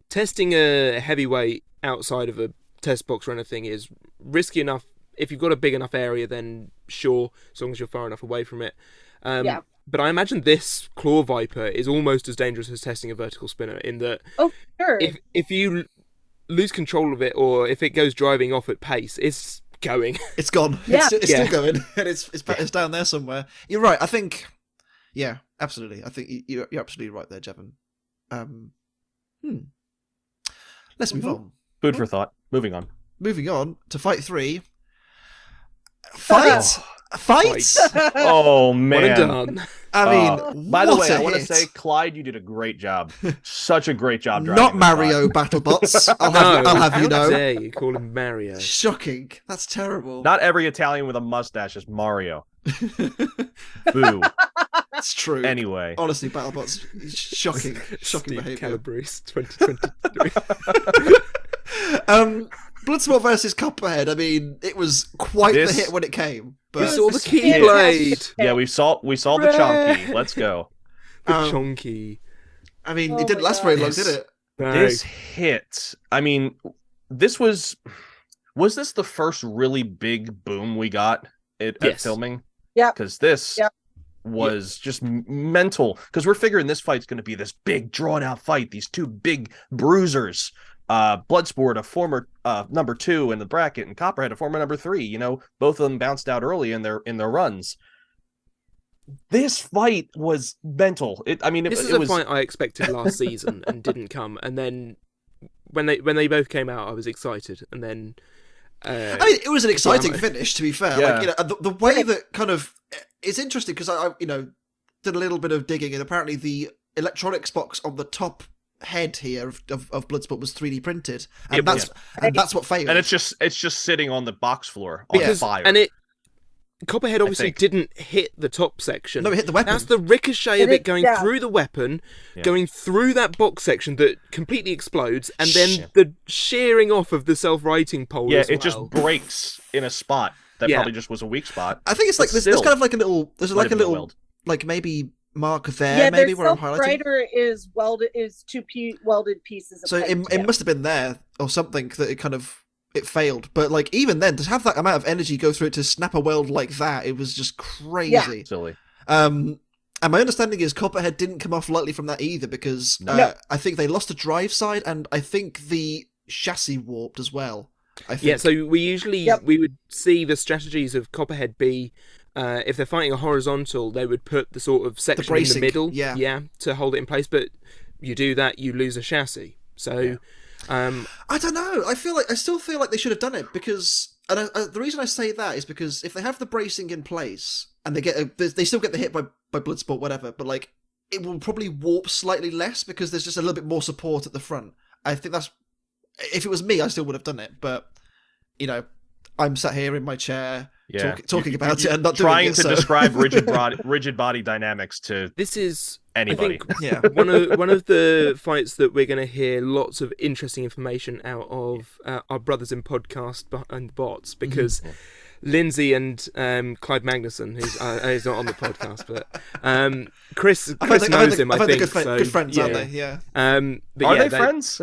testing a heavyweight outside of a test box or anything is risky enough. If you've got a big enough area, then sure, as long as you're far enough away from it. Yeah. But I imagine this Claw Viper is almost as dangerous as testing a vertical spinner in that Oh, sure. if you lose control of it or if it goes driving off at pace, it's going. it's gone. Yeah. It's still going, and it's down there somewhere. You're right. I think, yeah, absolutely. I think you're absolutely right there, Jevon. Let's move on. Food for thought. Moving on. Moving on to fight 3. Fight. Oh One man. and done. I mean, by the what way, a I want to hit. say, Clyde, you did a great job. Such a great job driving. Not this Mario bot. BattleBots. I'll have you How know. dare you call him Mario? Shocking. That's terrible. Not every Italian with a mustache is Mario. Boo. That's true. Anyway. Honestly, BattleBots, shocking Steve behaviour. Calabrese, 2023. Bloodsport versus Copperhead. I mean, it was quite This- the hit when it came. We But saw the hit. Keyblade. Yeah, we saw the chunky. Let's go. The Um, chonky. I mean, Oh it didn't my last very God. long, did it? No. This hit. I mean, this was this the first really big boom we got at Yes. filming? Yeah. Because this Yeah. was just mental. Because we're figuring this fight's going to be this big, drawn out fight. These two big bruisers. Bloodsport, a former number 2 in the bracket, and Copperhead, a former number 3. You know, both of them bounced out early in their runs. This fight was mental. This is a fight I expected last season and didn't come. And then when they both came out, I was excited. And then I mean, it was an exciting Drama. finish, to be fair. Yeah. Like, you know, the way that kind of it's interesting because I did a little bit of digging, and apparently the electronics box on the top head here of Bloodsport was 3D printed, and It that's what failed. And it's just sitting on the box floor on because fire. and Copperhead obviously think. didn't hit the top section. No, it hit the weapon. That's the ricochet of It it going yeah. through the weapon, Yeah. going through that box section that completely explodes, and then Shit. the shearing off of the self-righting pole. Yeah, as it just well. breaks in a spot that Yeah. probably just was a weak spot. I think it's like But there's still, kind of like a little might like have a been a little weld. like maybe mark there Yeah, maybe their where I'm highlighting. self-rider is two welded pieces of So pipe. it must have been there or something that it failed. But like even then, to have that amount of energy go through it to snap a weld like that, it was just crazy. Silly. And my understanding is Copperhead didn't come off lightly from that either because No. I think they lost the drive side and I think the chassis warped as well. I think. Yeah, so we would see the strategies of Copperhead be if they're fighting a horizontal, they would put the sort of section in the bracing, middle, yeah. to hold it in place. But you do that, you lose a chassis. So, I don't know. I still feel like they should have done it because, and the reason I say that is because if they have the bracing in place and they still get the hit by Bloodsport, whatever, but like it will probably warp slightly less because there's just a little bit more support at the front. I think that's if it was me, I still would have done it, but you know, I'm sat here in my chair talking about it and not trying doing it, to so. describe rigid body dynamics to this is anybody. I think, Yeah. one of the fights that we're going to hear lots of interesting information out of our brothers in podcast and bots because Lindsay and Clyde Magnuson, who's not on the podcast, but Chris knows him. I think good friends, yeah. aren't they? Yeah, But Are yeah, they friends?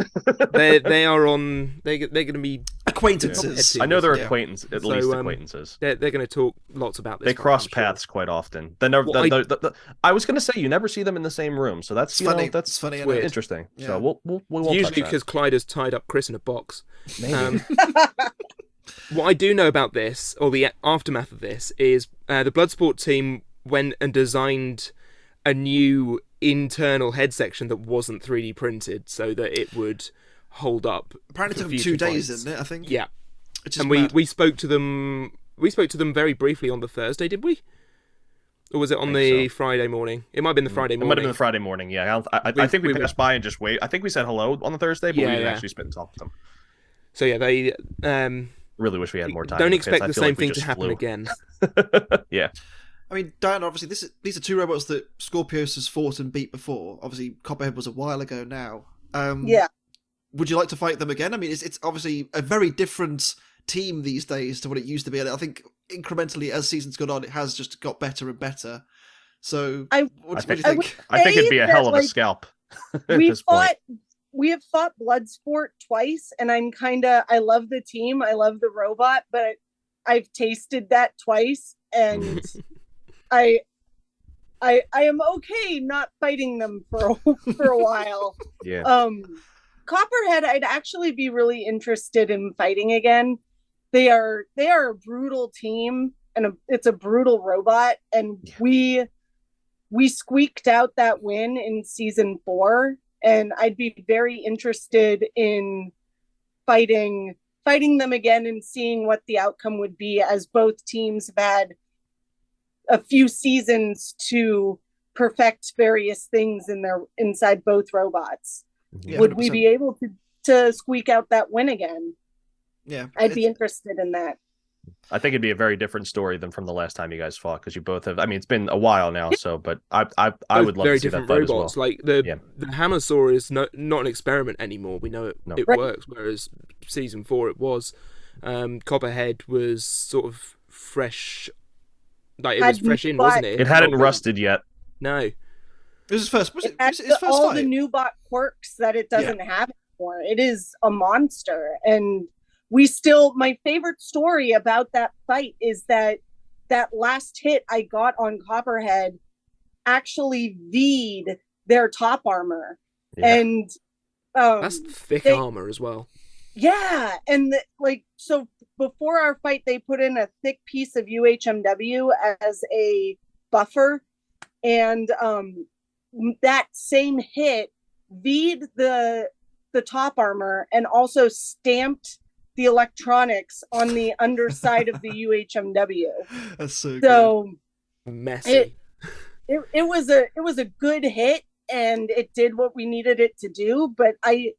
they are on. They're going to be. acquaintances. Yeah. I know they're Yeah. acquaintances, at So, least acquaintances. They're going to talk lots about this. They fight, cross I'm sure. paths quite often. I was going to say you never see them in the same room, so that's It's funny. that's It's funny. weird. interesting. Yeah. So we won't Usually touch that. because Clyde has tied up Chris in a box. Maybe. What I do know about this, or the aftermath of this, is the Bloodsport team went and designed a new internal head section that wasn't 3D printed, so that it would hold up. Apparently, it for took them 2 future days, fights. didn't it? I think. Yeah, Which is and mad. we spoke to them. We spoke to them very briefly on the Thursday, did we? Or was it on the Friday morning? It might have been the Friday morning. It might have been the Friday morning. Yeah, I think we passed by and just wait. I think we said hello on the Thursday, but we didn't actually spit and talk with them. So yeah, they really wish we had more time. Don't expect the same thing to happen again. Yeah. I mean, Diana, obviously, these are 2 robots that Skorpios has fought and beat before. Obviously, Copperhead was a while ago now. Yeah. Would you like to fight them again? I mean, it's obviously a very different team these days to what it used to be. And I think incrementally, as seasons gone on, it has just got better and better. So, what do you think? I think it'd be a hell of a scalp at this point. We have fought Bloodsport twice, and I love the team. I love the robot, but I've tasted that twice, and I am okay not fighting them for a while. Yeah. Copperhead, I'd actually be really interested in fighting again. They are a brutal team, and it's a brutal robot, and we squeaked out that win in season 4, and I'd be very interested in fighting them again and seeing what the outcome would be, as both teams have had a few seasons to perfect various things inside both robots. Yeah, would 100%. we be able to squeak out that win again? Yeah, I'd be interested in that. I think it'd be a very different story than from the last time you guys fought, because you both have. I mean, it's been a while now, so but I would love very to see that different fight robots. as well. Like the Hammersaw is not an experiment anymore. We know it works. Whereas season 4 it was. Copperhead was sort of fresh. Like it was fresh in, wasn't it? It hadn't rusted yet. No. It was his first. Was it has his first all fight? the new bot quirks that it doesn't have anymore. It is a monster, and my favorite story about that fight is that last hit I got on Copperhead actually V'd their top armor, and that's thick armor as well. Yeah, and so before our fight, they put in a thick piece of UHMW as a buffer, and that same hit V'd the top armor and also stamped the electronics on the underside of the UHMW. That's so good. Messy. It was a good hit, and it did what we needed it to do, but I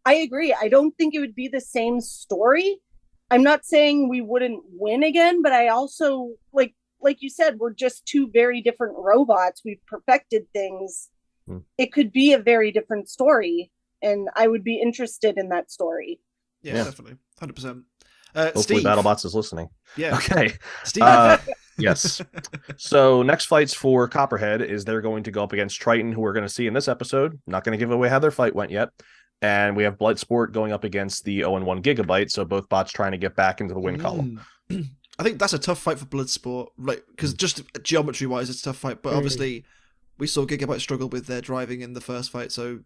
agree. I don't think it would be the same story. I'm not saying we wouldn't win again, but I also like you said, we're just 2 very different robots. We've perfected things. It could be a very different story, and I would be interested in that story. Yeah. Definitely. 100%. Hopefully Steve. BattleBots is listening. Yeah. Okay. Steve. Yes. So next fights for Copperhead is they're going to go up against Triton, who we're going to see in this episode. Not going to give away how their fight went yet. And we have Bloodsport going up against the 0-1 Gigabyte, so both bots trying to get back into the win column. I think that's a tough fight for Bloodsport, because just geometry-wise, it's a tough fight. But obviously, we saw Gigabyte struggle with their driving in the first fight, so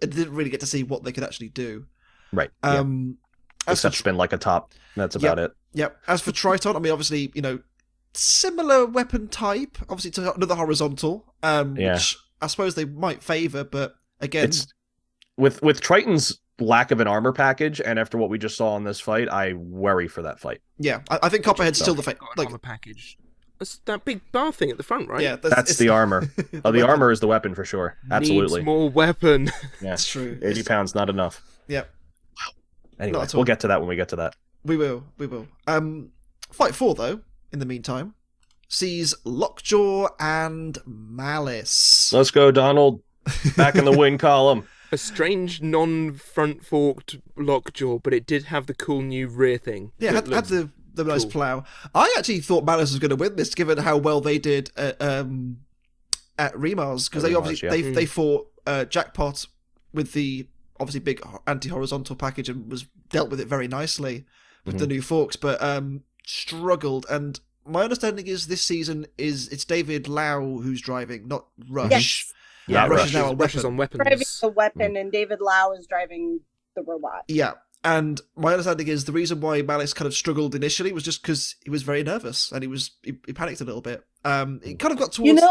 it didn't really get to see what they could actually do. Right. Except spin like a top. That's about it. Yep. As for Triton, I mean, obviously, similar weapon type, obviously to another horizontal, which I suppose they might favor, but again, with Triton's lack of an armor package, and after what we just saw in this fight, I worry for that fight. Yeah, I think Copperhead's still the armor package. That's that big bar thing at the front, right? Yeah, that's the armor. The armor is the weapon for sure. Absolutely. Needs more weapon. Yeah, that's true. 80 pounds, not enough. Yep. Wow. Anyway, we'll get to that when we get to that. We will. Fight 4, though, in the meantime, sees LockJaw and Malice. Let's go, Donald. Back in the win column. A strange non-front forked LockJaw, but it did have the cool new rear thing. Yeah, had the nice plow. I actually thought Malice was going to win this, given how well they did at Remars, because they obviously they fought Jackpot with the obviously big anti-horizontal package and was dealt with it very nicely with the new forks, but struggled. And my understanding is this season it's David Lau who's driving, not Rush. Yes. Yeah, Rush is now Rush is on weapons. Driving the weapon, and David Lau is driving the robot. Yeah, And my understanding is the reason why Malice kind of struggled initially was just because he was very nervous and he panicked a little bit. It kind of got towards.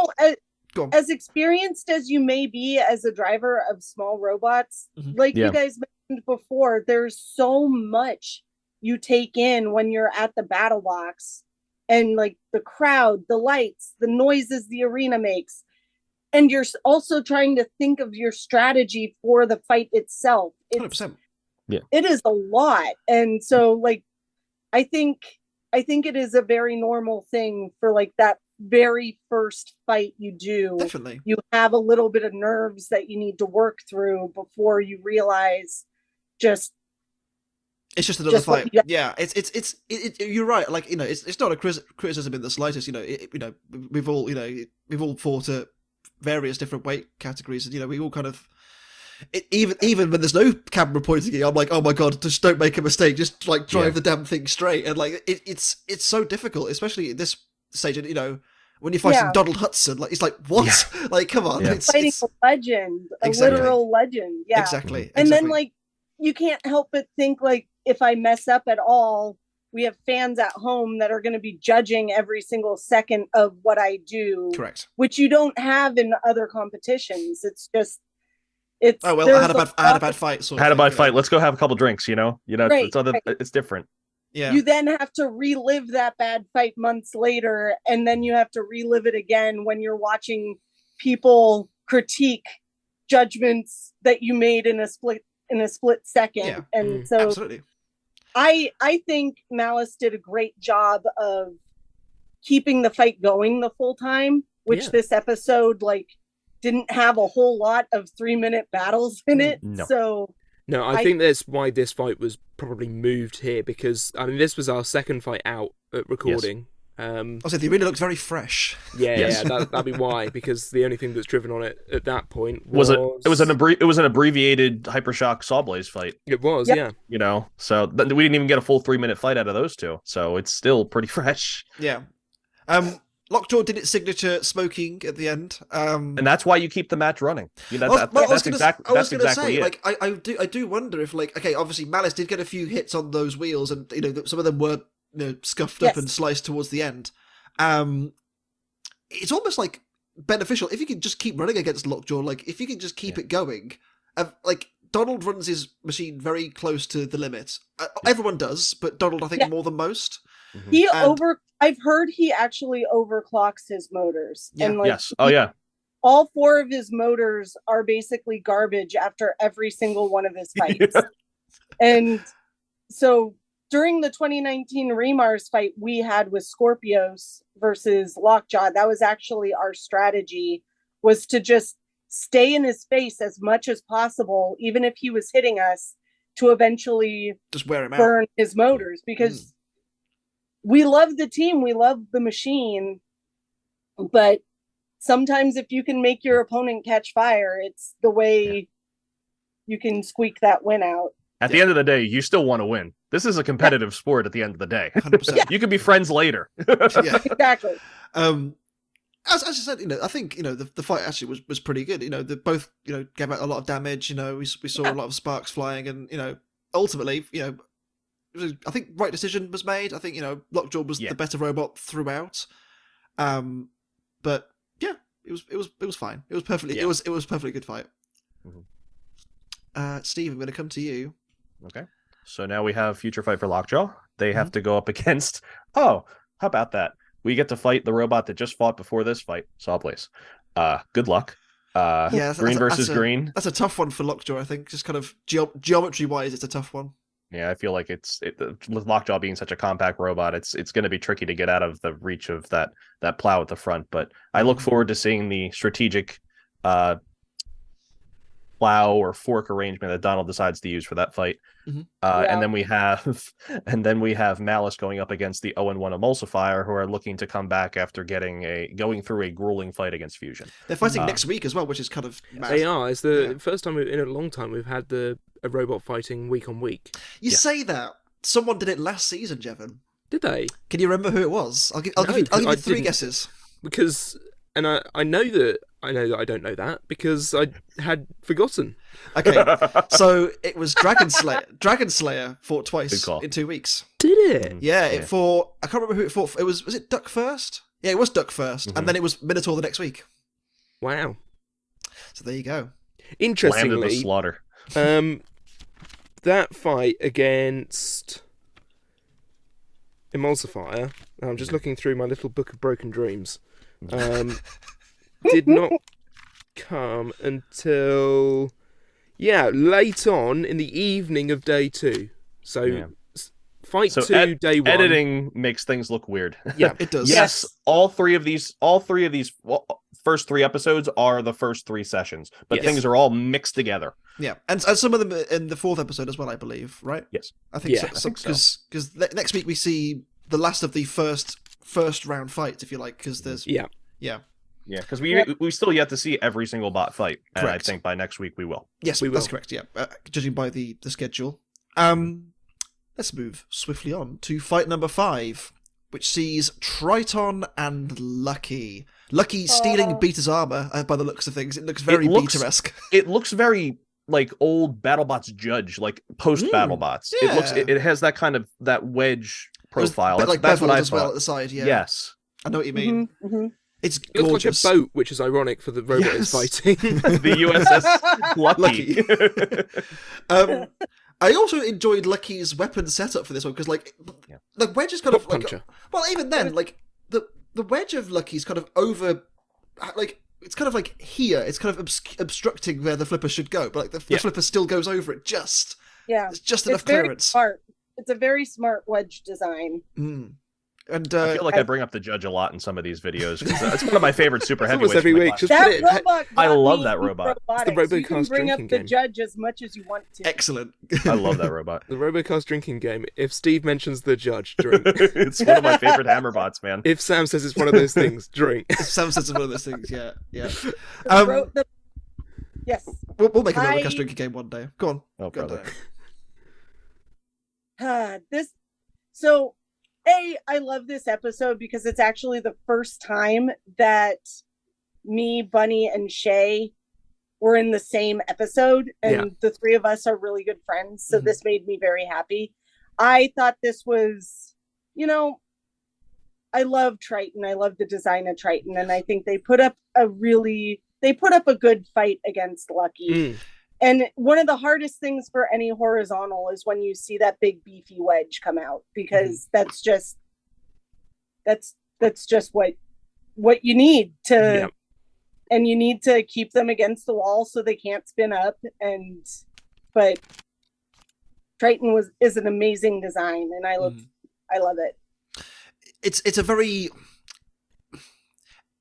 Go on. As experienced as you may be as a driver of small robots, like you guys mentioned before, there's so much you take in when you're at the battle box, and like the crowd, the lights, the noises the arena makes. And you're also trying to think of your strategy for the fight itself. 100%. Yeah. It is a lot. And so like I think it is a very normal thing for like that very first fight you do. Definitely. You have a little bit of nerves that you need to work through before you realize it's just another fight. Yeah, it's you're right. Like, you know, it's not a criticism in the slightest. You know, we've all fought at various different weight categories, and you know, we all kind of. Even when there's no camera pointing at you, I'm like, oh my god, just don't make a mistake. Just like drive the damn thing straight. And like it's so difficult, especially at this stage. And you know, when you're fighting Donald Hudson, like it's like what? Yeah. Like come on, it's fighting a legend, a literal legend. Yeah, exactly. And then like you can't help but think like if I mess up at all, we have fans at home that are going to be judging every single second of what I do. Correct. Which you don't have in other competitions. It's just. I had a bad fight. Had a bad fight. Let's go have a couple drinks. You know, right, it's different. Yeah. You then have to relive that bad fight months later, and then you have to relive it again when you're watching people critique judgments that you made in a split second. Yeah. And so, absolutely, I think Malice did a great job of keeping the fight going the full time, which this episode didn't have a whole lot of 3-minute battles in it. No, I think that's why this fight was probably moved here, because I mean this was our second fight out at recording. Also, the arena looks very fresh. Yeah, that'd be why, because the only thing that's driven on it at that point was an abbreviated Hypershock Sawblaze fight. It was, yeah. You know, so we didn't even get a full 3-minute fight out of those two, so it's still pretty fresh. Yeah. LockJaw did its signature smoking at the end, and that's why you keep the match running. You know, that's exactly it. Like, I do wonder if, like, okay, obviously Malice did get a few hits on those wheels, and you know some of them were scuffed up and sliced towards the end. It's almost like beneficial if you can just keep running against LockJaw. Like, if you can just keep it going, like. Donald runs his machine very close to the limit. Everyone does, but Donald, I think, more than most. I've heard he actually overclocks his motors. Yeah. And yes. All 4 of his motors are basically garbage after every single one of his fights. And so during the 2019 Remars fight we had with Skorpios versus LockJaw, that was actually our strategy, was to just stay in his face as much as possible, even if he was hitting us, to eventually just wear him burn out. His motors, because we love the team, we love the machine, but sometimes if you can make your opponent catch fire, it's the way you can squeak that win out. At the end of the day, you still want to win. This is a competitive sport at the end of the day. 100%. You can be friends later. Exactly. As I said, I think the fight actually was pretty good. They both gave out a lot of damage. We saw a lot of sparks flying, and ultimately, I think right decision was made. I think LockJaw was the better robot throughout. But yeah, it was fine. It was perfectly it was a perfectly good fight. Mm-hmm. Steve, I'm going to come to you. Okay. So now we have future fight for LockJaw. They have to go up against. Oh, how about that? We get to fight the robot that just fought before this fight, Sawblaze. Good luck. Green versus green. That's a tough one for LockJaw, I think. Just kind of geometry-wise, it's a tough one. Yeah, I feel like with LockJaw being such a compact robot, it's going to be tricky to get out of the reach of that plow at the front. But I look forward to seeing the strategic plow or fork arrangement that Donald decides to use for that fight. And then we have Malice going up against the 0-1 Emulsifier, who are looking to come back after going through a grueling fight against Fusion. They're fighting next week as well, which is kind of mad. They are. It's the first time in a long time we've had a robot fighting week on week. You say that. Someone did it last season, Jevon. Did they? Can you remember who it was? I'll give you 3 guesses. Because, and I know that I know that I don't know that because I had forgotten. Okay, so it was Dragon Slayer. Dragon Slayer fought Good twice call. in 2 weeks. Did it? Yeah, it fought. I can't remember who it fought. It was it Duck first? Yeah, it was Duck 1st, and then it was Minotaur the next week. Wow. So there you go. Land of the Interestingly, slaughter. that fight against Emulsifier, I'm just looking through my little book of broken dreams, did not come until late on in the evening of day 2. So fight So 2, day 1. Editing makes things look weird. Yeah, It does. Yes, all three of these first 3 episodes are the first 3 sessions, but Yes. things are all mixed together. Yeah, and some of them in the 4th episode as well, I believe, right? Yes. I think Yeah, so. I think so. Because next week we see the last of the first round fights, if you like, because there's... yeah. Yeah. Yeah, because we still yet to see every single bot fight, and Correct. I think by next week we will. Yes, We that's will. correct, yeah. Judging by the schedule. Let's move swiftly on to fight number 5, which sees Triton and Lucky. Lucky stealing Beta's armor, by the looks of things. It looks very Beta-esque. It looks very like old BattleBots Judge, like post BattleBots. yeah. It has that kind of that wedge profile. But like That's what beveled I as well thought. at the side, yeah. Yes. I know what you mean. Mhm. It's It looks gorgeous. like a boat, which is ironic for the robot it's Yes. fighting. The USS Lucky. I also enjoyed Lucky's weapon setup for this one because, like, the wedge is kind of like, Puncher. well, even then, like the wedge of Lucky's kind of over, like it's kind of like here. It's kind of obstructing where the flipper should go, but like the flipper still goes over it. Yeah, It's just enough it's very clearance. smart. It's a very smart wedge design. And I feel like I bring up the Judge a lot in some of these videos. 'Cause it's one of my favorite super It's almost heavyweights. every from the week. class. Just That put it. robot. I got love me that robot. robotics. It's the You can RoboCast bring up drinking the game. judge as much as you want to. excellent. I love that robot. The RoboCast drinking game. If Steve mentions the judge, drink. It's one of my favorite Hammerbots, man. If Sam says it's one of those things, drink. Sam says it's one of those things. Yeah. Yes. We'll make a RoboCast drinking game one day. Go on. Oh, Go on, brother. I love this episode because it's actually the first time that me, Bunny, and Shay were in the same episode, and the 3 of us are really good friends. So this made me very happy. I thought this was, I love Triton. I love the design of Triton, and I think they put up a good fight against Lucky. And one of the hardest things for any horizontal is when you see that big beefy wedge come out, because that's just what you need to, and you need to keep them against the wall so they can't spin up. But Triton is an amazing design, and I love it. It's a very.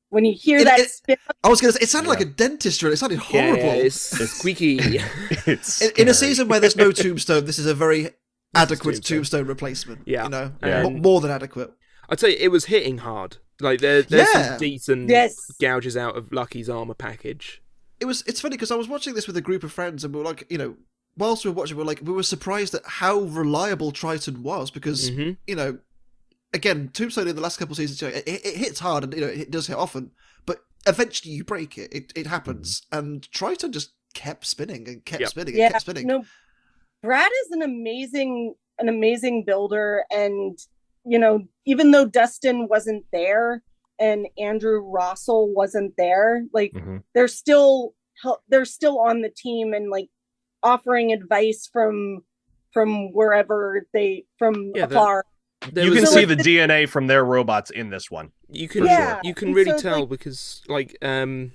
When you hear that spin up, I was going to say, it sounded like a dentist drill. It sounded horrible. Yeah, it's squeaky. It's In a scary. season where there's no tombstone, this is a very adequate tombstone replacement. Yeah. More than adequate. I'd say it was hitting hard. Like there's some decent gouges out of Lucky's armor package. It's funny because I was watching this with a group of friends and we were like, whilst we were watching, we were surprised at how reliable Triton was because, again, Tombstone in the last couple of seasons, it hits hard and it does hit often, but eventually you break it. It happens, and Triton just kept spinning and kept spinning and kept spinning. No, Brad is an amazing builder, and even though Dustin wasn't there and Andrew Rossell wasn't there, like they're still on the team and like offering advice from wherever afar. You can see the DNA from their robots in this one. You can really tell because like there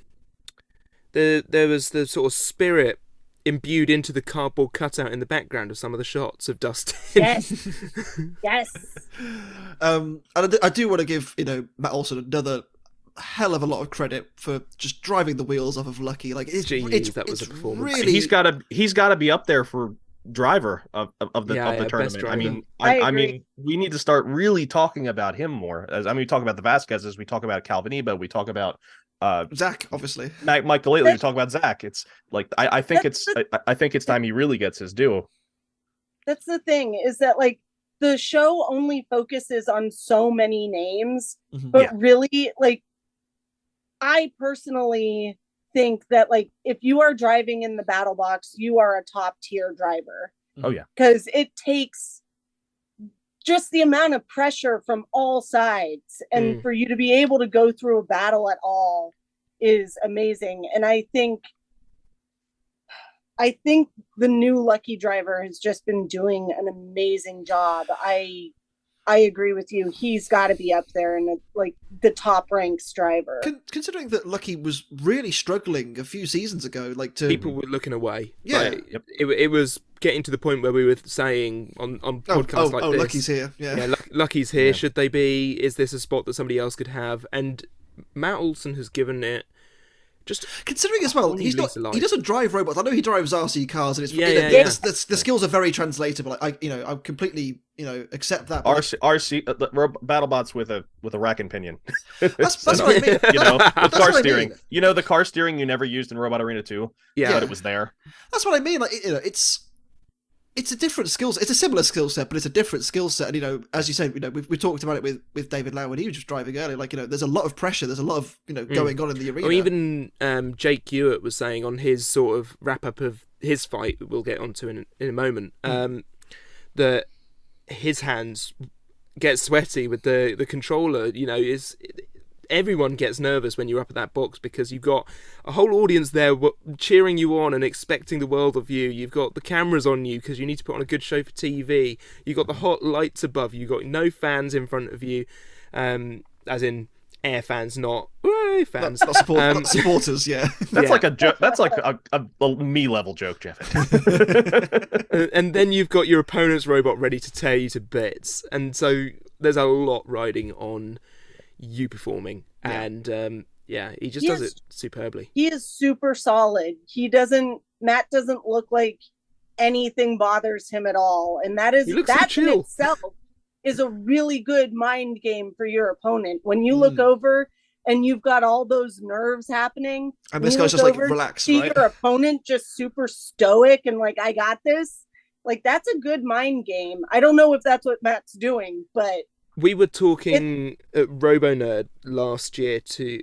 was the sort of spirit imbued into the cardboard cutout in the background of some of the shots of Dustin. Yes. And I do want to give Matt Olson another hell of a lot of credit for just driving the wheels off of Lucky. Like that was a performance. Really, he's got to be up there for driver of the tournament. I mean, we need to start really talking about him more. We talk about the Vasquez's, we talk about Calviniba, we talk about Zach, obviously. Mike Delately, we talk about Zach. It's like I think it's time he really gets his due. That's the thing, is that like the show only focuses on so many names, but really like I personally think that, like, if you are driving in the battle box, you are a top tier driver. Oh yeah. Because it takes just the amount of pressure from all sides, and for you to be able to go through a battle at all is amazing. And I think the new Lucky driver has just been doing an amazing job. I agree with you. He's got to be up there in like the top ranks driver. Considering that Lucky was really struggling a few seasons ago, like people were looking away. Yeah, like, it was getting to the point where we were saying on podcasts like this. Lucky's here. Yeah, Lucky's here. Yeah. Should they be? Is this a spot that somebody else could have? And Matt Olson has given it. Just considering as well, he doesn't drive robots. I know he drives RC cars, and the skills are very translatable. I completely accept that. RC BattleBots with a rack and pinion. That's what I mean. With car steering. The car steering you never used in Robot Arena 2. Yeah, but it was there. That's what I mean. Like it's a different skill set. It's a similar skill set, but it's a different skill set. And as you say, we talked about it with David Lau when he was just driving earlier. Like there's a lot of pressure. There's a lot of going on in the arena. Or even Jake Hewitt was saying on his sort of wrap up of his fight, we'll get onto in a moment, that his hands get sweaty with the controller. Everyone gets nervous when you're up at that box because you've got a whole audience there cheering you on and expecting the world of you. You've got the cameras on you because you need to put on a good show for TV. You've got the hot lights above you. You've got no fans in front of you, as in air fans, not fans. Not supporters, yeah. That's like a joke. That's like a me level joke, Jeff. And then you've got your opponent's robot ready to tear you to bits. And so there's a lot riding on you performing, and he just does it superbly. He is super solid. Matt doesn't look like anything bothers him at all, and that in itself is a really good mind game for your opponent. When you look over and you've got all those nerves happening, and this guy's just like relaxed, see right? Your opponent just super stoic and like, I got this. Like, that's a good mind game. I don't know if that's what Matt's doing, but we were talking at RoboNerd last year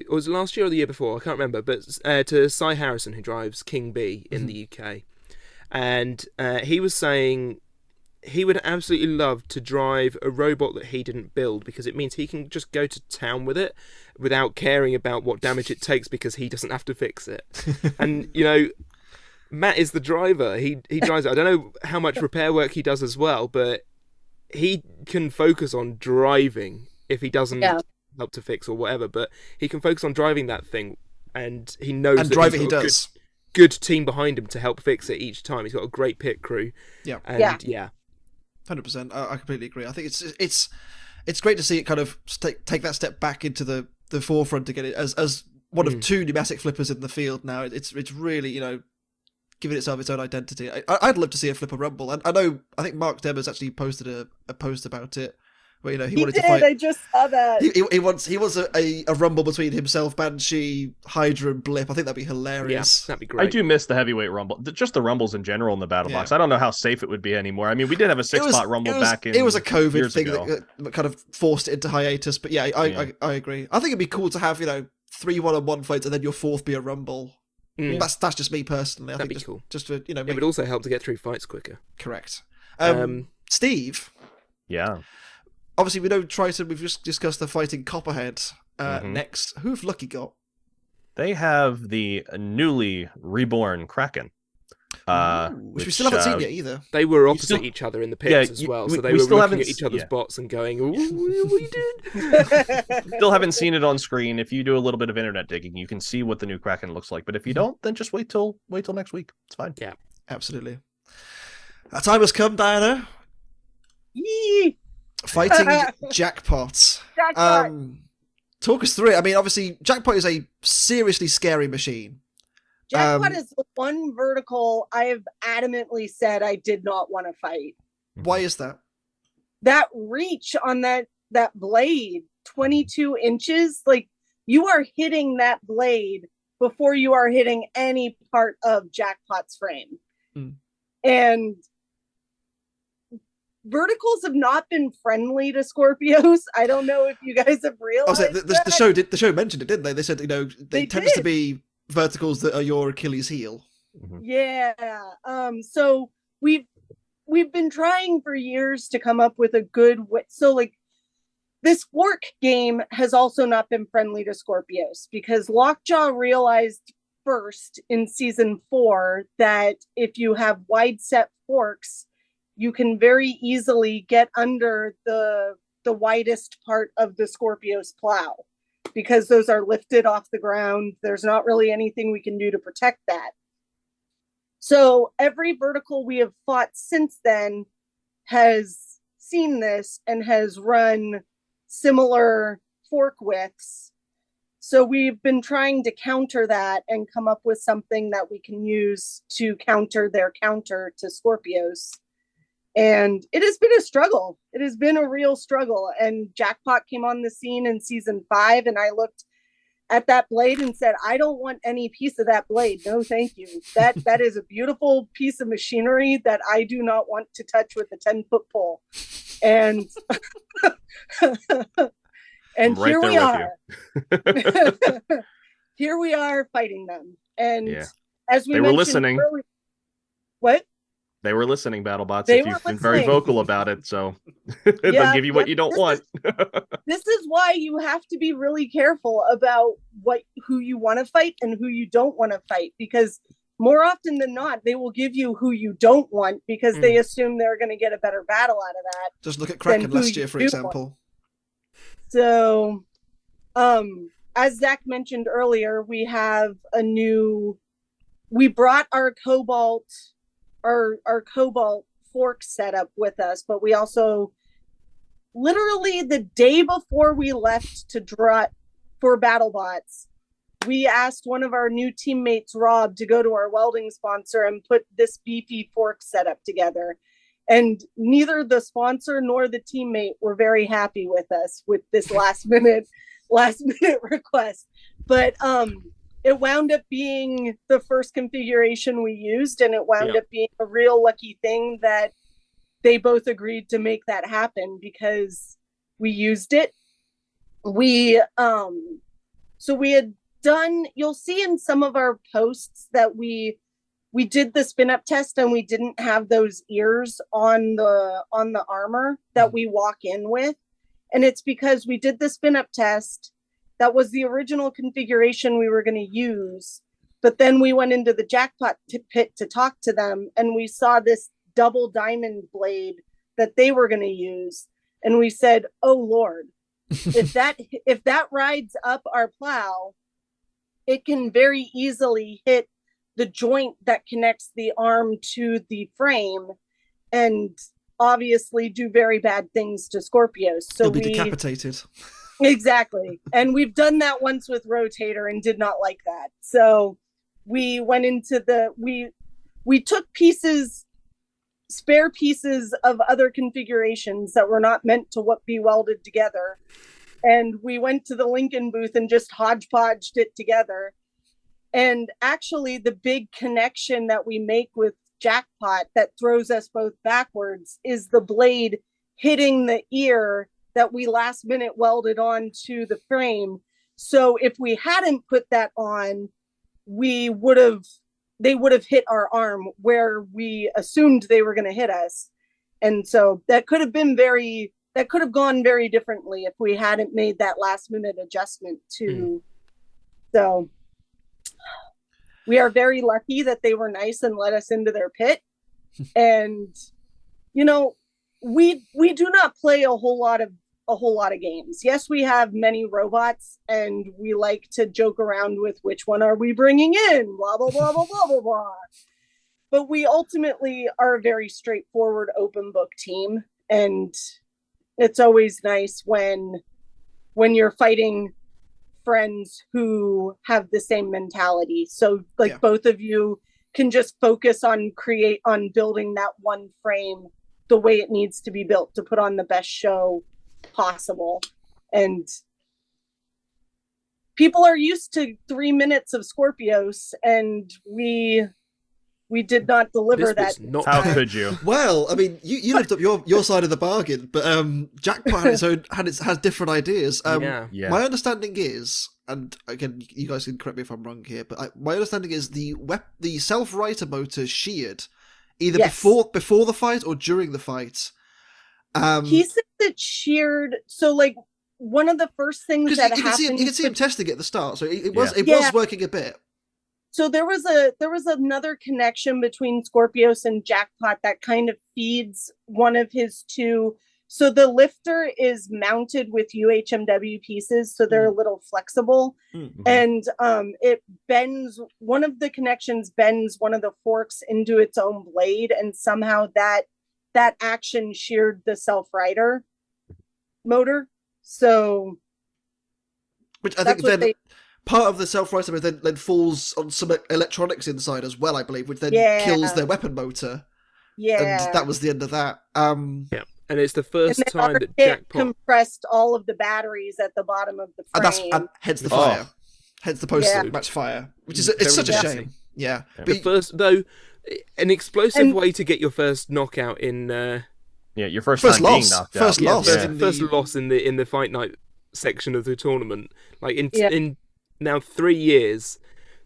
or was it last year or the year before? I can't remember, but to Cy Harrison, who drives King B in the UK. And he was saying he would absolutely love to drive a robot that he didn't build because it means he can just go to town with it without caring about what damage it takes because he doesn't have to fix it. And, Matt is the driver. He drives it. I don't know how much repair work he does as well, but he can focus on driving if he doesn't help to fix or whatever, but he can focus on driving that thing, and he knows and that driving he does. Good team behind him to help fix it each time. He's got a great pit crew. Yeah, and 100%. I completely agree. I think it's great to see it kind of take that step back into the forefront again as one of two pneumatic flippers in the field now. It's really giving itself its own identity. I'd love to see a flipper rumble. And I think Mark Demmers actually posted a post about it where he wanted to fight. I just saw that. He wants a rumble between himself, Banshee, Hydra, and Blip. I think that'd be hilarious. Yeah, that'd be great. I do miss the heavyweight rumble. Just the rumbles in general in the battle box. I don't know how safe it would be anymore. I mean, we did have a 6-spot rumble back in. It was a COVID thing that kind of forced it into hiatus. But I agree. I think it'd be cool to have 3 1-on-1 fights and then your fourth be a rumble. That's just me personally. I That'd think be cool. Just for it would also help to get through fights quicker. Correct. Steve. Yeah. Obviously, we know Triton. We've just discussed the fighting Copperhead. Next, who have Lucky got? They have the newly reborn Kraken. Which we still haven't seen yet either. They were opposite each other in the pits as well, so they were looking at each other's bots and going, "Ooh, we did." Still haven't seen it on screen. If you do a little bit of internet digging, you can see what the new Kraken looks like. But if you don't, then just wait till next week. It's fine. Yeah, absolutely. Our time has come, Diana. Yee! Fighting Jackpot. Jackpot. Talk us through it. I mean, obviously, Jackpot is a seriously scary machine. Jackpot is the one vertical I have adamantly said I did not want to fight. Why is that? That reach on that blade, 22 inches, like you are hitting that blade before you are hitting any part of Jackpot's frame. And verticals have not been friendly to Skorpios. I don't know if you guys have realized. The show mentioned it, didn't they? They said they tends to did. be verticals that are your Achilles heel. Mhm. Yeah. So we've been trying for years to come up with a good way. So like this fork game has also not been friendly to Skorpios because LockJaw realized first in season 4 that if you have wide set forks, you can very easily get under the widest part of the Skorpios plow because those are lifted off the ground. There's not really anything we can do to protect that. So every vertical we have fought since then has seen this and has run similar fork widths. So we've been trying to counter that and come up with something that we can use to counter their counter to Skorpios. And it has been a struggle. It has been a real struggle. And Jackpot came on the scene in season 5, and I looked at that blade and said, I don't want any piece of that blade. No, thank you. That is a beautiful piece of machinery that I do not want to touch with a 10-foot pole. And and right here we are. You. Here we are fighting them. And Yeah. as we They were listening. What? They were listening, BattleBots. They If were you've been very listening. vocal about it, so they'll give you what you don't want. This is why you have to be really careful about who you want to fight and who you don't want to fight, because more often than not, they will give you who you don't want because they assume they're going to get a better battle out of that. Just look at Kraken last year, for example. So, as Zach mentioned earlier, we brought our Cobalt, our Cobalt fork setup with us, but we also, literally the day before we left to draw for BattleBots, we asked one of our new teammates, Rob, to go to our welding sponsor and put this beefy fork setup together. And neither the sponsor nor the teammate were very happy with us with this last minute request. But it wound up being the first configuration we used, and it wound up being a real lucky thing that they both agreed to make that happen because we used it. So we had done, you'll see in some of our posts that we did the spin up test and we didn't have those ears on the armor that we walk in with. And it's because we did the spin up test. That was the original configuration we were going to use. But then we went into the Jackpot pit to talk to them, and we saw this double diamond blade that they were going to use. And we said, oh Lord, if that rides up our plow, it can very easily hit the joint that connects the arm to the frame and obviously do very bad things to Skorpios. So You'll be decapitated. Exactly. And we've done that once with Rotator and did not like that. So we went into we took spare pieces of other configurations that were not meant to be welded together. And we went to the Lincoln booth and just hodgepodged it together. And actually the big connection that we make with Jackpot that throws us both backwards is the blade hitting the ear that we last minute welded on to the frame. So if we hadn't put that on, they would have hit our arm where we assumed they were going to hit us. And so that could have gone very differently if we hadn't made that last minute adjustment to. So we are very lucky that they were nice and let us into their pit. And, we do not play a whole lot of games. Yes, we have many robots and we like to joke around with which one are we bringing in, blah, blah, blah, blah, blah, blah, blah. But we ultimately are a very straightforward open book team. And it's always nice when you're fighting friends who have the same mentality. So both of you can just focus on building that one frame the way it needs to be built to put on the best show possible. And people are used to 3 minutes of Skorpios, and we We did not deliver This that. was not How could you? Well, I mean, you lived up your side of the bargain, but Jackpot has different ideas. Yeah. Yeah. My understanding is, and again, you guys can correct me if I'm wrong here, but my understanding is the self-righter motor sheared either Yes. before the fight or during the fight. He said it sheared. So, like, one of the first things that you happened. can see him testing it at the start, so it was Yeah. working a bit. So there was another connection between Skorpios and Jackpot that kind of feeds one of his two. So the lifter is mounted with UHMW pieces, so they're a little flexible, and it bends. One of the connections bends one of the forks into its own blade, and somehow that action sheared the self-rider motor. So, Which I that's think what then part of the self-righter then falls on some electronics inside as well, I believe, which then kills their weapon motor. yeah, And that was the end of that. Yeah, and it's the first and then time our that kit Jackpot. compressed all of the batteries at the bottom of the frame. And hence the Oh. fire. Hence the post Yeah. match fire. Which is it's such a Very shame. Yeah. The But first, though, an explosive And- way to get your first knockout in. Yeah, your first First time being loss. knocked First out. loss. First, in first the- loss in the fight night section of the tournament. Like Yeah. in now 3 years,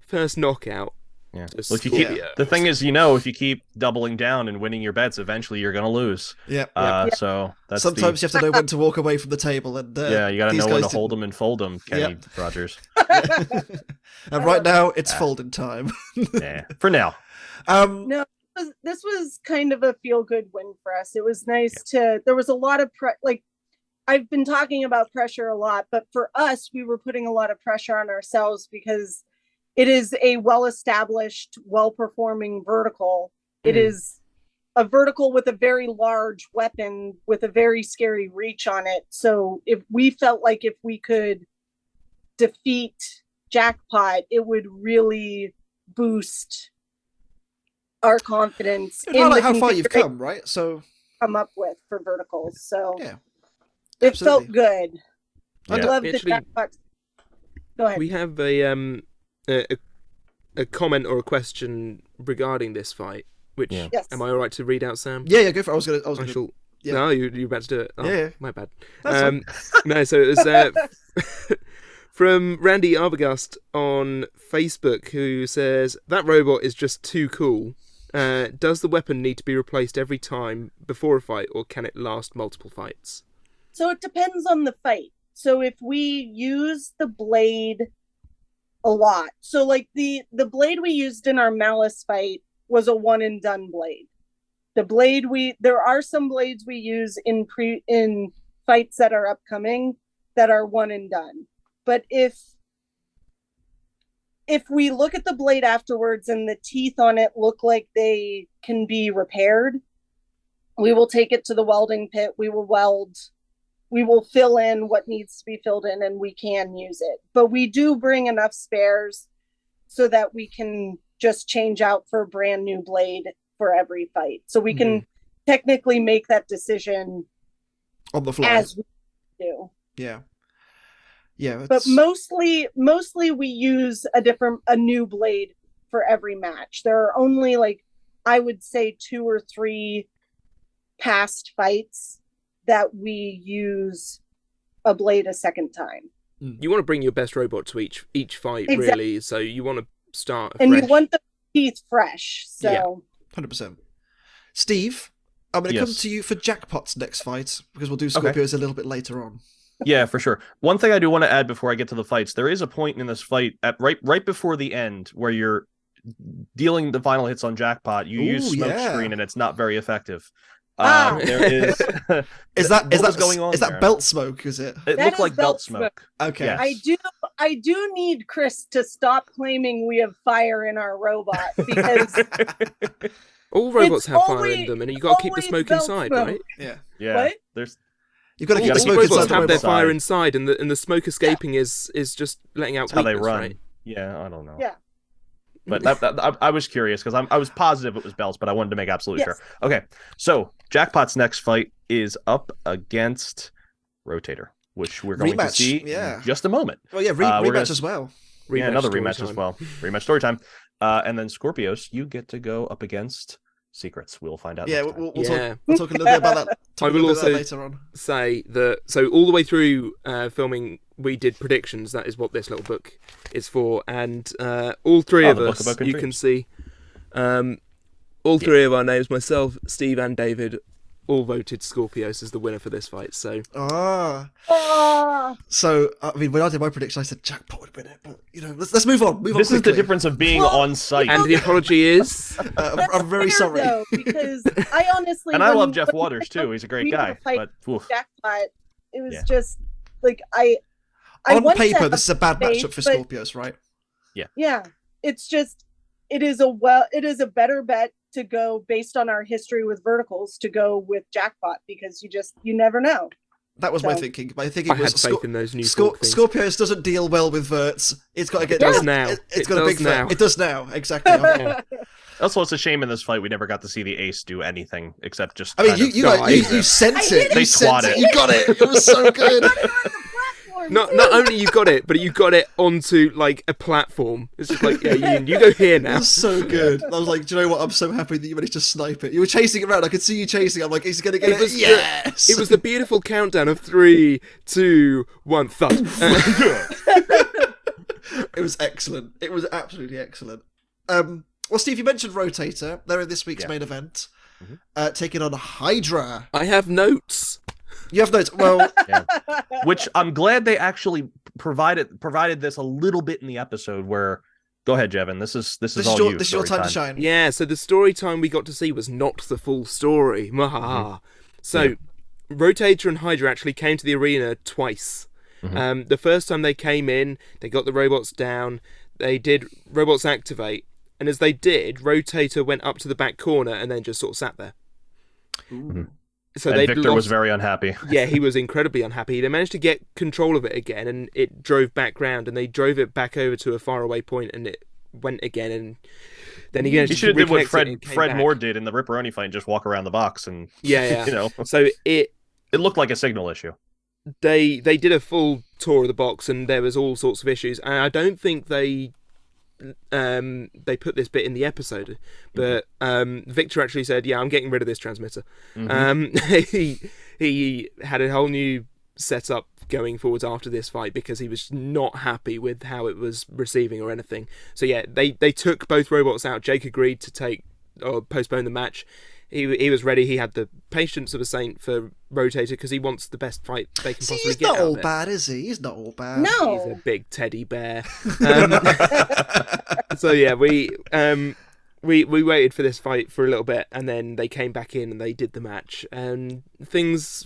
first knockout. Yeah. to Well, if you keep, Skorpios. the thing is, if you keep doubling down and winning your bets, eventually you're going to lose. Yeah. So that's Sometimes you have to know when to walk away from the table, and you got to these know when to guys hold them and fold them, Kenny Rogers. didn't. And right now, it's folding time. Yeah, for now. No, this was kind of a feel-good win for us. It was nice to. There was a lot of I've been talking about pressure a lot, but for us, we were putting a lot of pressure on ourselves because it is a well-established, well-performing vertical. It is a vertical with a very large weapon with a very scary reach on it. So if we felt like if we could defeat Jackpot, it would really boost our confidence in Highlight the how far you've configuration come, right? So come up with for verticals. So yeah, it absolutely. felt good. I Yeah. love the Actually, Jackpot. Go ahead. We have a comment or a question regarding this fight. Which Yes. am I all right to read out, Sam? yeah, go for it. I was I gonna. shall. yeah. No, you're about to do it. Oh, Yeah. my bad. That's No, so it was from Randy Arbogast on Facebook, who says that robot is just too cool. Does the weapon need to be replaced every time before a fight, or can it last multiple fights? So it depends on the fight. So if we use the blade a lot, so like the blade we used in our Malice fight was a one and done blade. The blade there are some blades we use in fights that are upcoming that are one and done. But if we look at the blade afterwards and the teeth on it look like they can be repaired, we will take it to the welding pit. We will fill in what needs to be filled in, and we can use it. But we do bring enough spares so that we can just change out for a brand new blade for every fight. So we can technically make that decision on the fly. as we do. Yeah. Yeah. But mostly we use a new blade for every match. There are only I would say 2 or 3 past fights that we use a blade a second time. You want to bring your best robot to each fight, Exactly. really. So you want to start And fresh. you want the teeth fresh. So Yeah. 100%. Steve, I'm going to come to you for Jackpot's next fight, because we'll do Skorpios a little bit later on. Yeah, for sure. One thing I do want to add before I get to the fights, there is a point in this fight at right before the end where you're dealing the final hits on Jackpot. You use smoke screen and it's not very effective. There is Is that going on? Is that there? belt smoke? Is it? It That looked is like belt belt smoke. Okay. Yes. I do need Chris to stop claiming we have fire in our robot, because All robots It's have fire always- in them, and you got to keep the always smoke belt inside, smoke. right? Yeah. Yeah. What? There's You've got to keep All the All smoke robots inside have the their robot. fire inside, and the smoke escaping is just letting out that's how they weakness, run. right? Yeah, I don't know. Yeah. But I was curious because I was positive it was belts, but I wanted to make absolutely Yes. sure. Okay, so Jackpot's next fight is up against Rotator, which we're going to Rematch, see yeah. in just a moment. Oh yeah, we're rematch gonna- as well. Yeah, another story rematch time. as well. Rematch story time. And then Skorpios, you get to go up against Secrets. We'll find out. Yeah, next time. we'll talk a little bit about that. I will also later on. say that, so all the way through filming, we did predictions. That is what this little book is for. And all three of us, you can see, all three of our names, myself, Steve and David, all voted Skorpios as the winner for this fight. So So I mean, when I did my prediction, I said Jackpot would win it, but let's move on. This is the difference of being on site. And the apology is, I'm very sorry, though, because I honestly and I love Jeff Waters too. He's a great guy. But Jackpot, it was just like I on want to paper, have this is a bad faith, matchup for but- Skorpios, right? Yeah, it's just it is a better bet to go based on our history with verticals to go with Jackpot because you never know. That was my thinking. My thinking I had was faith in those new things. Skorpios doesn't deal well with verts. It's got to get. It does now. It's got a big now. It does now. Exactly. Also, it's a shame in this fight we never got to see the ace do anything except just. I mean, you sent it. They swat it. You got it. It was so good. Not only you got it, but you got it onto like a platform. It's just like, yeah, you go here It now. was so good. I was like, do you know what? I'm so happy that you managed to snipe it. You were chasing it around. I could see you chasing. I'm like, he's gonna get it. Yes. It was the beautiful countdown of 3, 2, 1, thud. It was excellent. It was absolutely excellent. Well, Steve, you mentioned Rotator. They're in this week's main event, taking on Hydra. I have notes. You have notes. Well, which I'm glad they actually provided this a little bit in the episode. Where, go ahead, Jevin. This is all you. This is your time to shine. Yeah. So the story time we got to see was not the full story. So, Rotator and Hydra actually came to the arena twice. The first time they came in, they got the robots down. They did robots activate, and as they did, Rotator went up to the back corner and then just sort of sat there. So Victor was very unhappy. Yeah, he was incredibly unhappy. They managed to get control of it again, and it drove back round, and they drove it back over to a faraway point, and it went again, and then he should have did what Fred Moore did in the Ripperoni fight, and just walk around the box, and So it looked like a signal issue. They did a full tour of the box, and there was all sorts of issues, and I don't think they put this bit in the episode, but Victor actually said, "Yeah, I'm getting rid of this transmitter." He had a whole new setup going forwards after this fight because he was not happy with how it was receiving or anything. So yeah, they took both robots out. Jake agreed to postpone the match. He was ready. He had the patience of a saint for Rotator because he wants the best fight they can possibly get out of it. He's not all bad, is he? He's not all bad. No. He's a big teddy bear. So yeah, we waited for this fight for a little bit, and then they came back in and they did the match, and things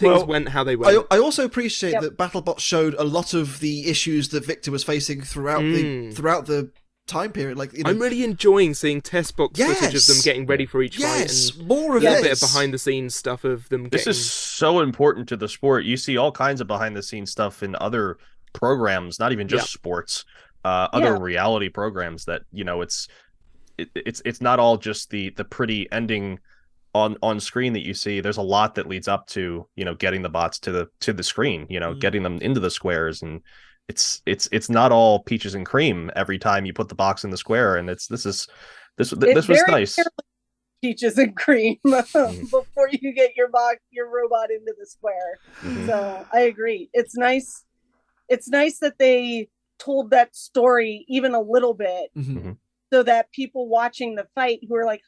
went how they went. I also appreciate that BattleBots showed a lot of the issues that Victor was facing throughout the time period. I'm really enjoying seeing test box footage of them getting ready for each fight. And more of a little bit of behind the scenes stuff of them. This is so important to the sport. You see all kinds of behind the scenes stuff in other programs, not even just sports, other reality programs that it's not all just the pretty ending on screen that you see. There's a lot that leads up to getting the bots to the screen, getting them into the squares, and it's not all peaches and cream every time you put the box in the square. And this was nice. Peaches and cream before you get your robot into the square. So I agree. It's nice that they told that story even a little bit, so that people watching the fight who are like,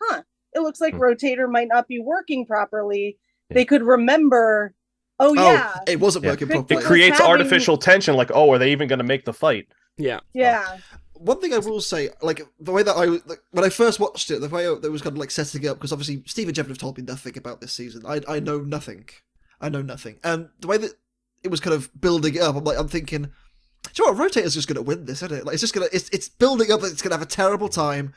it looks like Rotator might not be working properly, they could remember, it wasn't working properly. It creates artificial tension, like, are they even going to make the fight? Yeah. One thing I will say, the way that when I first watched it, the way that was kind of setting it up, because obviously Steve and Jeff have told me nothing about this season. I know nothing. And the way that it was kind of building it up, I'm thinking, do you know what? Rotator's just going to win this, isn't it? It's building up that it's going to have a terrible time.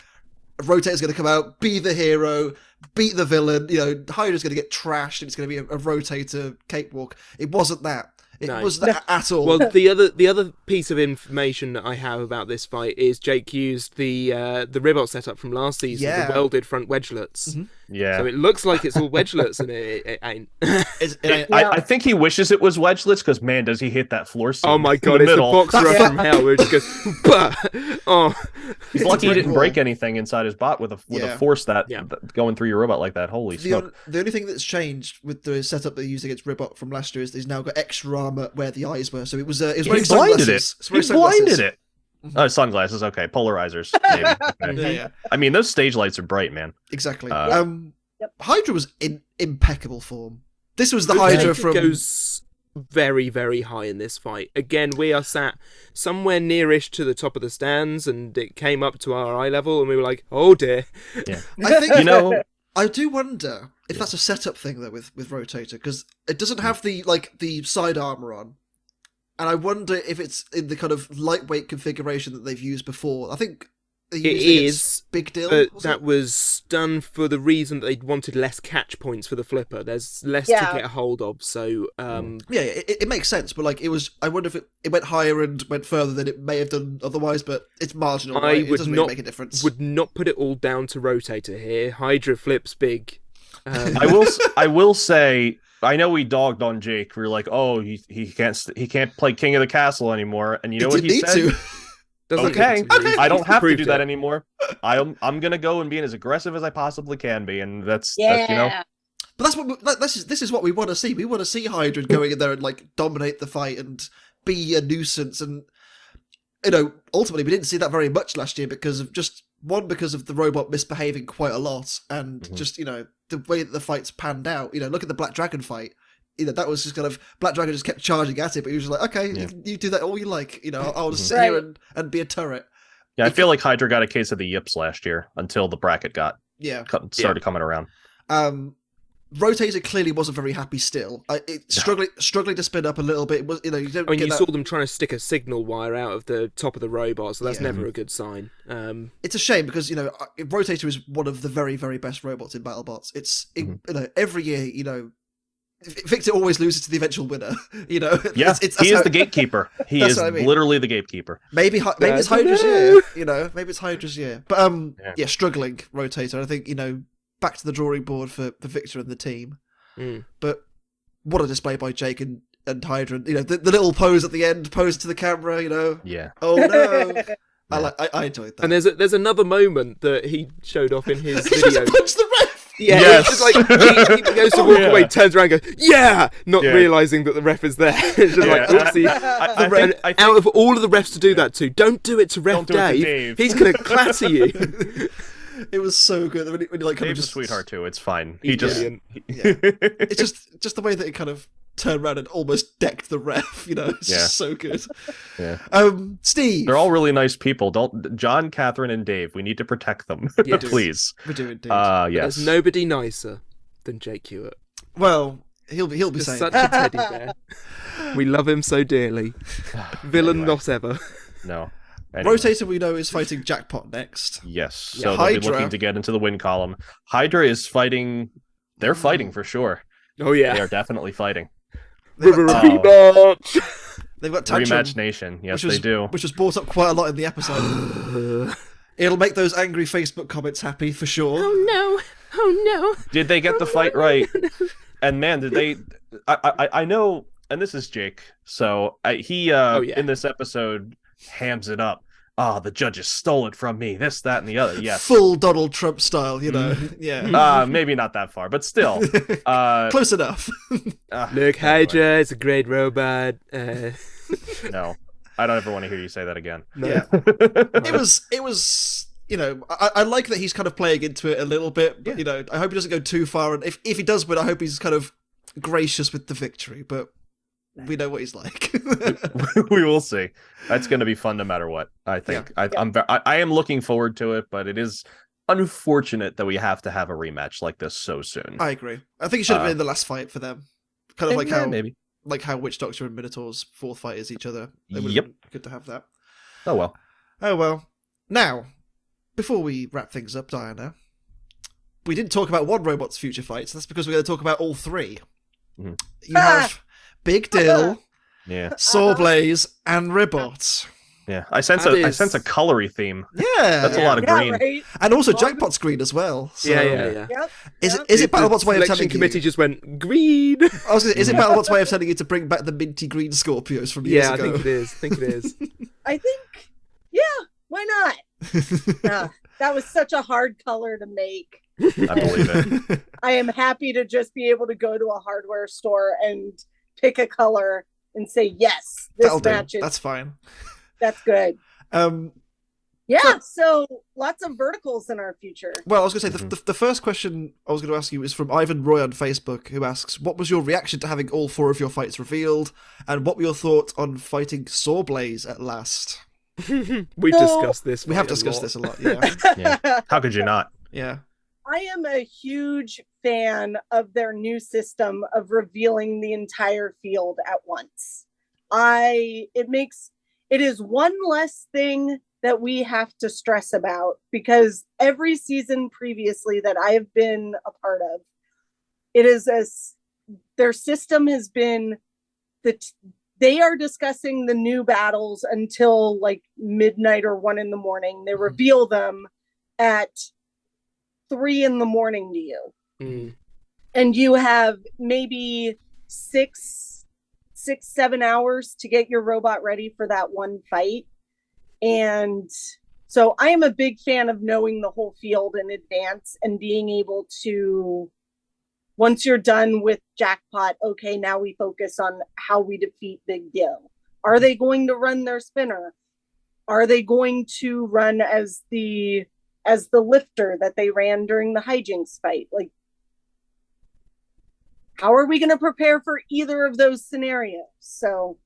Rotator's going to come out, be the hero, beat the villain. Hydra's going to get trashed, and it's going to be a Rotator cakewalk. It wasn't that. It wasn't that at all. Well, the other piece of information that I have about this fight is Jake used the Ribot setup from last season, the welded front wedgelets, Yeah. So it looks like it's all wedgelets, and it ain't. I think he wishes it was wedgelets because, man, does he hit that floor seam. Oh my in god, it's middle. the box rush from hell where it just goes, bah! Oh. He's lucky he didn't break anything inside his bot with a force that going through your robot like that. Holy smoke. The only thing that's changed with the setup they used against Ribot from last year is he's now got extra armor where the eyes were. So it was he blinded it. He blinded it. Oh, sunglasses. Okay, polarizers. Maybe. Okay. Yeah. I mean, those stage lights are bright, man. Exactly. Hydra was in impeccable form. This was the Hydra from. Goes very, very high in this fight. Again, we are sat somewhere nearish to the top of the stands, and it came up to our eye level, and we were like, "Oh dear." Yeah. I think I do wonder if that's a setup thing though with Rotator, because it doesn't have the side armor on. And I wonder if it's in the kind of lightweight configuration that they've used before. I think they used Big Deal. But that was done for the reason that they wanted less catch points for the flipper. There's less to get a hold of, so... it makes sense, but like I wonder if it went higher and went further than it may have done otherwise, but it's marginal, right? It doesn't really make a difference. Would not put it all down to Rotator here. Hydra flips big. I will say... I know we dogged on Jake. We were like, "Oh, he can't play King of the Castle anymore." And you know what he said? Okay, I don't have to do that anymore. I'm gonna go and be as aggressive as I possibly can be, and that's you know. But this is what we want to see. We want to see Hydra going in there and like dominate the fight and be a nuisance. And ultimately, we didn't see that very much last year because of the robot misbehaving quite a lot, and just the way that the fights panned out. Look at the Black Dragon fight. That was just kind of Black Dragon just kept charging at it, but he was like, okay, you do that all you like. I'll just sit here and be a turret. Yeah, I feel like Hydra got a case of the yips last year until the bracket started coming around. Rotator clearly wasn't very happy still. Struggling to spin up a little bit. It was, you saw them trying to stick a signal wire out of the top of the robot, so that's never a good sign. It's a shame because Rotator is one of the very, very best robots in BattleBots. It's every year, Victor always loses to the eventual winner. Yeah, he is the gatekeeper. He is literally the gatekeeper. Maybe it's Hydra's year. Maybe it's Hydra's year. But struggling Rotator. I think back to the drawing board for Victor and the team. But what a display by Jake and Hydra. The little pose at the end, pose to the camera. Yeah. Oh no. I enjoyed that. And there's another moment that he showed off in his he video. just punched the ref. Yeah, yes. It's just like he goes to walk away, turns around, and goes, not realizing that the ref is there. It's just like, oopsie. I think, out of all of the refs to do that to, don't do it to Ref Dave. He's gonna clatter you. It was so good. When he like kind Dave's of just a sweetheart too. It's fine. It's just the way that he kind of turned around and almost decked the ref. It's just so good. Yeah. Steve. They're all really nice people. John, Catherine, and Dave. We need to protect them, please. We do indeed. Yes. There's nobody nicer than Jake Hewitt. Well, he'll be Just saying such a teddy bear. We love him so dearly. Villain not ever. No. Anyway. Rotator, we know, is fighting Jackpot next. Yes, so they'll be looking to get into the win column. Hydra is fighting. They're fighting for sure. Oh yeah, they are definitely fighting. They've got Tantrum, Rematch Nation. Yes, they do. Which was brought up quite a lot in the episode. It'll make those angry Facebook comments happy for sure. Oh no! Did they get the fight right? And man, did they? I know. And this is Jake. So he in this episode hams it up. Oh, the judges stole it from me. This, that, and the other. Yes. Full Donald Trump style, Yeah. Maybe not that far, but still. Close enough. Look, Hydra is a great robot. No. I don't ever want to hear you say that again. No. Yeah. It was I like that he's kind of playing into it a little bit, but I hope he doesn't go too far, and if he does win, I hope he's kind of gracious with the victory, but we know what he's like. We will see. That's going to be fun no matter what. I think. I am looking forward to it, but it is unfortunate that we have to have a rematch like this so soon. I agree. I think it should have been the last fight for them. Kind of like how Witch Doctor and Minotaur's fourth fight is each other. It would have been good to have that. Oh well. Now, before we wrap things up, Diana, we didn't talk about one robot's future fights. That's because we're going to talk about all three. Mm-hmm. You have Big Dill, yeah, Sawblaze, and Ribot. Yeah, I sense That I is- sense a colory theme. Yeah, That's a lot of Yeah, green. right. and also Well, Jackpot's green as well. So. Yeah. Yep. Is yep. is it The BattleBots' way of selection telling committee you? just went green. I was gonna, is it BattleBots' way of telling you to bring back the minty green Skorpios from years Yeah, I ago? think it is. I think, yeah, why not? That was such a hard color to make. I believe it. I am happy to just be able to go to a hardware store and pick a color and say, yes, this That'll do. matches. That's fine. That's good. Um, Yeah, so lots of verticals in our future. well, I was going to say the first question I was going to ask you is from Ivan Roy on Facebook, who asks, "What was your reaction to having all 4 of your fights revealed, and what were your thoughts on fighting Sawblaze at last?" We've So- discussed this. We have quite a discussed lot. this a lot. Yeah, Yeah. How could you not? yeah. I am a huge fan of their new system of revealing the entire field at once. It is one less thing that we have to stress about, because every season previously that I have been a part of, their system has been that they are discussing the new battles until like midnight or 1 a.m. They reveal them at 3 a.m. to you. Mm. And you have maybe 7 hours to get your robot ready for that one fight. And so I am a big fan of knowing the whole field in advance and being able to, once you're done with Jackpot, okay, now we focus on how we defeat Big Gil. Are they going to run their spinner? Are they going to run as the lifter that they ran during the hijinks fight? Like, how are we going to prepare for either of those scenarios? So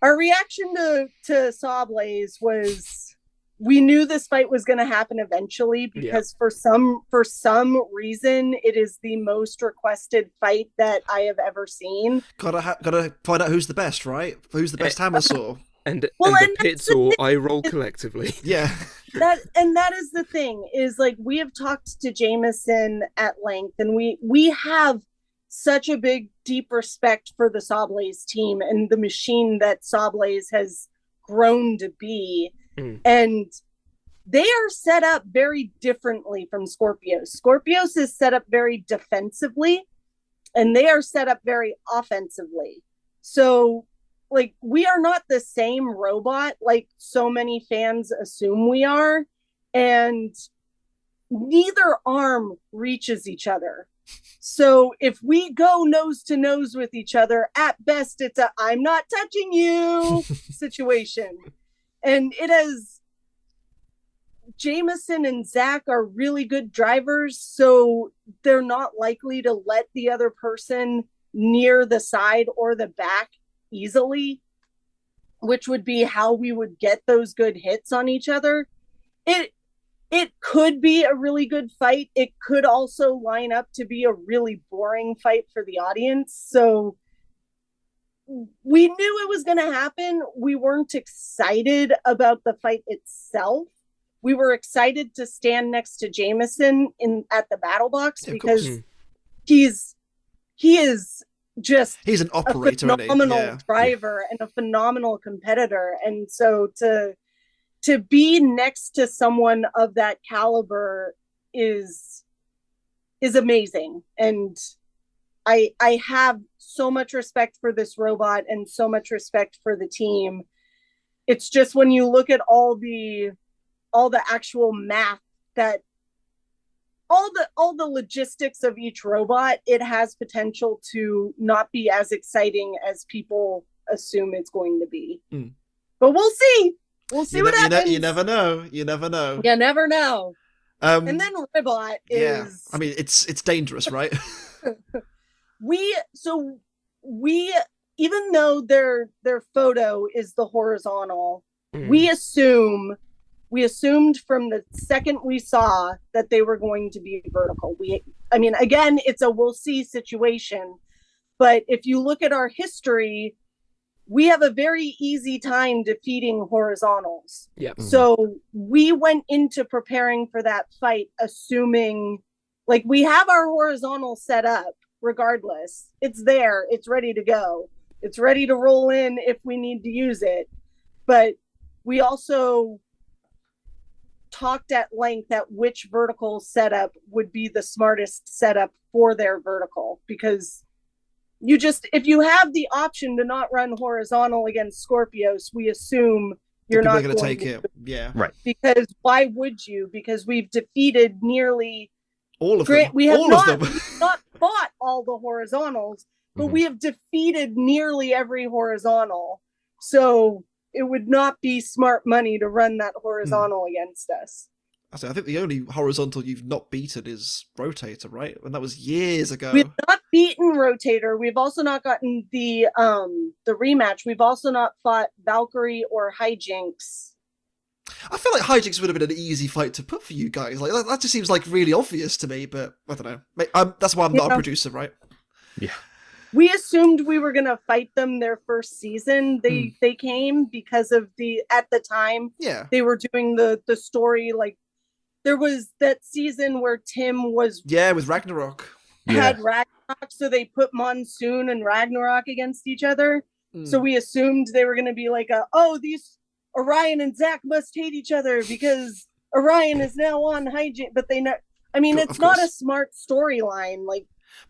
our reaction to Sawblaze was, we knew this fight was going to happen eventually, because for some reason it is the most requested fight that I have ever seen. Gotta find out who's the best, right? Who's the best hammer saw? And Well, the and pits that's the or thing. eye roll collectively. Yeah, That is the thing, is like, we have talked to Jameson at length, and we have such a big, deep respect for the Sawblaze team and the machine that Sawblaze has grown to be. And they are set up very differently from Skorpios. Skorpios is set up very defensively, and they are set up very offensively. So, like, we are not the same robot like so many fans assume we are, and neither arm reaches each other. So if we go nose to nose with each other, at best it's a "I'm not touching you" situation. And it has, Jameson and Zach are really good drivers, so they're not likely to let the other person near the side or the back easily, which would be how we would get those good hits on each other. It could be a really good fight. It could also line up to be a really boring fight for the audience. So we knew it was going to happen. We weren't excited about the fight itself. We were excited to stand next to Jameson at the battle box, because he is just he's an operator, a phenomenal isn't he? driver and a phenomenal competitor. And so to be next to someone of that caliber is amazing. And I have so much respect for this robot and so much respect for the team. It's just, when you look at all the actual math, that all the logistics of each robot, it has potential to not be as exciting as people assume it's going to be. But we'll see. We'll see what happens. You never know. You never know. You never know. And then Ribot is... Yeah, I mean, it's dangerous, right? we even though their photo is the horizontal, we assumed from the second we saw that they were going to be vertical. I mean, again, it's a we'll see situation, but if you look at our history, we have a very easy time defeating horizontals. Yep. So we went into preparing for that fight assuming, like, we have our horizontal set up regardless. It's there. It's ready to go. It's ready to roll in if we need to use it. But we also talked at length at which vertical setup would be the smartest setup for their vertical, because if you have the option to not run horizontal against Skorpios, we assume you're not going to take it. Yeah. Right. Because why would you? Because we've defeated nearly all of them. We have all not, of them. not fought all the horizontals, but Mhm. we have defeated nearly every horizontal. So it would not be smart money to run that horizontal against us. I think the only horizontal you've not beaten is Rotator, right? And that was years ago. We've not beaten Rotator. We've also not gotten the rematch. We've also not fought Valkyrie or Hijinks. I feel like Hijinks would have been an easy fight to put for you guys. Like that just seems like really obvious to me, but I don't know. That's why I'm not a producer, right? Yeah. We assumed we were gonna fight them their first season. They came because of at the time they were doing the story. Like there was that season where Tim was with Ragnarok had Ragnarok, so they put Monsoon and Ragnarok against each other. So we assumed they were gonna be like these Orion and Zach must hate each other because Orion is now on Hijink, but they know. I mean, it's not a smart storyline. Like,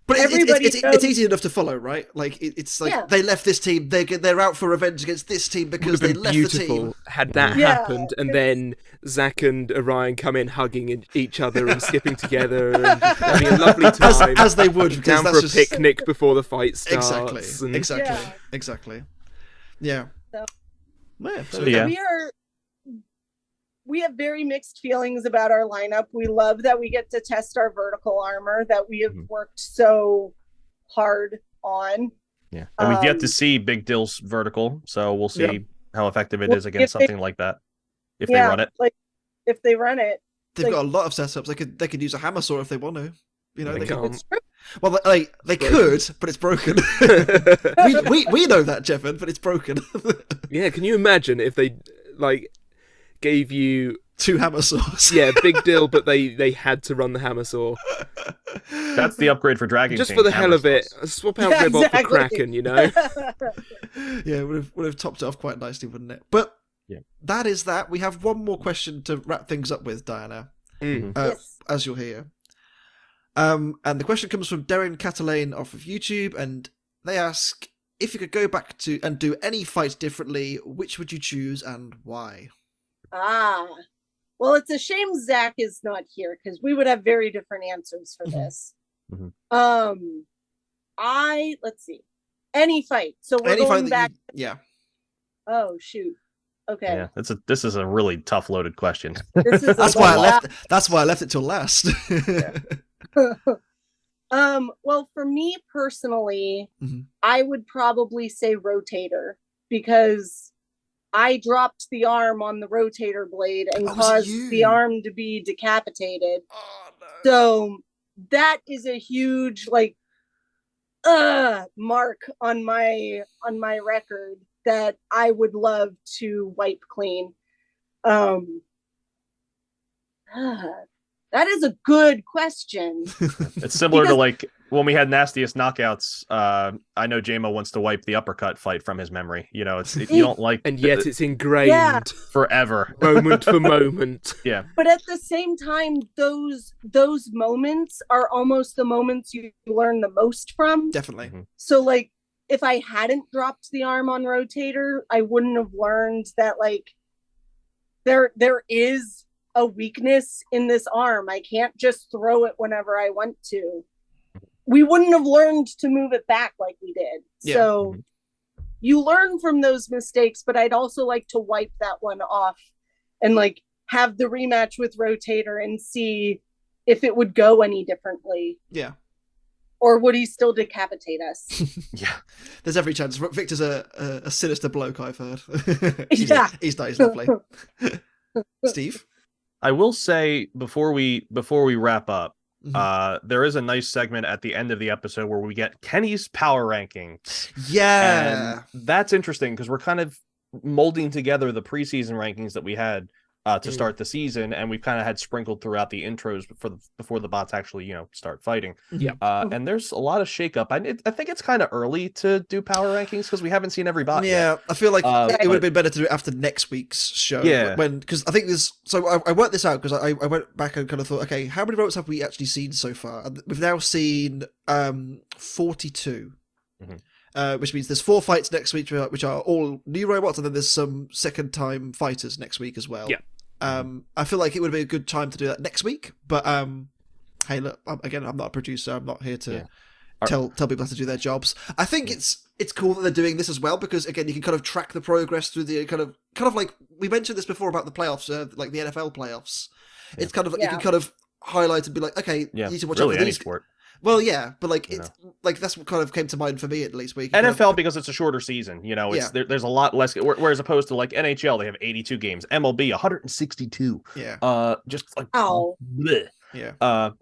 but everybody it's easy enough to follow, right? Like it's like they left this team, they're out for revenge against this team because they left the team. Had that happened, and then Zach and Orion come in hugging each other and skipping together and having a lovely time, as they would, down for a picnic before the fight starts. Exactly. Yeah. So we have very mixed feelings about our lineup. We love that we get to test our vertical armor that we have worked so hard on. Yeah, and we've yet to see Big Dill's vertical, so we'll see how effective it is against something like that if they run it. Like if they run it, they've got a lot of setups. They could use a hammer saw if they want to. You know, they can't. Well, they could, but it's broken. we know that, Jevon, but it's broken. Yeah, can you imagine if they gave you 2 hammer saws? Yeah, Big deal, but they had to run the hammer saw. That's the upgrade for Dragon Just King, for the hell of it. Swap out Cobalt for Kraken, you know? Yeah, would have topped it off quite nicely, wouldn't it? But that is that. We have one more question to wrap things up with, Diana, as you'll hear. And the question comes from Darren Catalane off of YouTube, and they ask, if you could go back to and do any fight differently, which would you choose and why? Well, it's a shame Zach is not here because we would have very different answers for this. Let's see, any fight. So we're going back. Oh shoot. Okay. Yeah, this is a really tough loaded question. That's why I left it till last. Well, for me personally, I would probably say Rotator because I dropped the arm on the Rotator blade and caused the arm to be decapitated. Oh, no. So that is a huge mark on my record that I would love to wipe clean. That is a good question. It's similar to when we had Nastiest Knockouts. I know JMO wants to wipe the uppercut fight from his memory. You know, you don't like, and yet it's ingrained forever, moment for moment. Yeah, but at the same time, those moments are almost the moments you learn the most from. Definitely. So, if I hadn't dropped the arm on Rotator, I wouldn't have learned that there is a weakness in this arm. I can't just throw it whenever I want to. We wouldn't have learned to move it back like we did. Yeah. So you learn from those mistakes, but I'd also like to wipe that one off and have the rematch with Rotator and see if it would go any differently. Yeah. Or would he still decapitate us? Yeah. There's every chance. Victor's a sinister bloke, I've heard. He's not. He's lovely. Steve? I will say before we wrap up, there is a nice segment at the end of the episode where we get Kenny's power ranking. Yeah, and that's interesting because we're kind of molding together the preseason rankings that we had to start the season, and we've kind of had sprinkled throughout the intros before the bots actually start fighting. Yeah. And there's a lot of shakeup. I think it's kind of early to do power rankings because we haven't seen every bot yet. I feel like it would have been better to do it after next week's show. Yeah. Because I think there's... So I worked this out because I went back and kind of thought, okay, how many robots have we actually seen so far? And we've now seen 42. Which means there's 4 fights next week, which are all new robots, and then there's some second-time fighters next week as well. Yeah. I feel like it would be a good time to do that next week, but hey, look, again, I'm not a producer. I'm not here to tell people how to do their jobs. I think it's cool that they're doing this as well because, again, you can kind of track the progress through the kind of like we mentioned this before about the playoffs, like the NFL playoffs. Yeah. It's kind of like you can kind of highlight and be like, okay, you need to watch out for these. Sport. Well, yeah, but like it's like that's what kind of came to mind for me at least. Where you can NFL because it's a shorter season, it's there's a lot less. Whereas opposed to like NHL, they have 82 games. MLB 162. Yeah. Just like bleh. Yeah.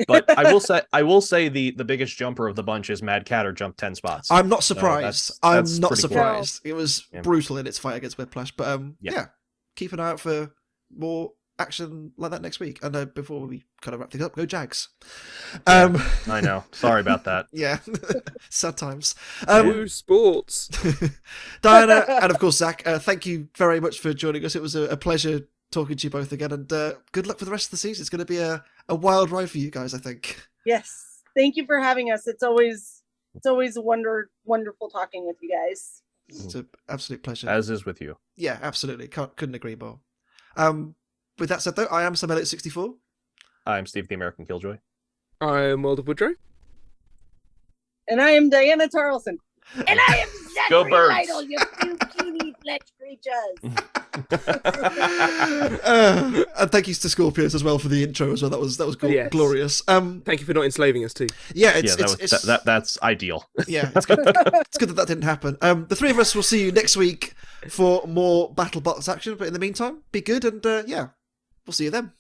But I will say the biggest jumper of the bunch is Mad Catter jumped 10 spots. I'm not surprised. So that's I'm not pretty surprised. cool. It was brutal in its fight against Whiplash, but keep an eye out for more action like that next week. And before we kind of wrap things up, go Jags. I know. Sorry about that. Yeah. Sad times. Sports. Diana and of course Zach, thank you very much for joining us. It was a pleasure talking to you both again, and good luck for the rest of the season. It's going to be a wild ride for you guys, I think. Yes. Thank you for having us. It's always wonderful talking with you guys. It's an absolute pleasure. As is with you. Yeah, absolutely. Couldn't agree more. With that said, though, I am Sam Elliott 64. I'm Steve the American Killjoy. I'm Woodrow. And I am Diana Tarlson. And I am Zach Lytle, you puny flesh creatures. And thank you to Skorpios as well for the intro as well. That was glorious. Thank you for not enslaving us too. Yeah, that's ideal. Yeah, it's good. It's good that didn't happen. The three of us will see you next week for more BattleBots action. But in the meantime, be good and we'll see you then.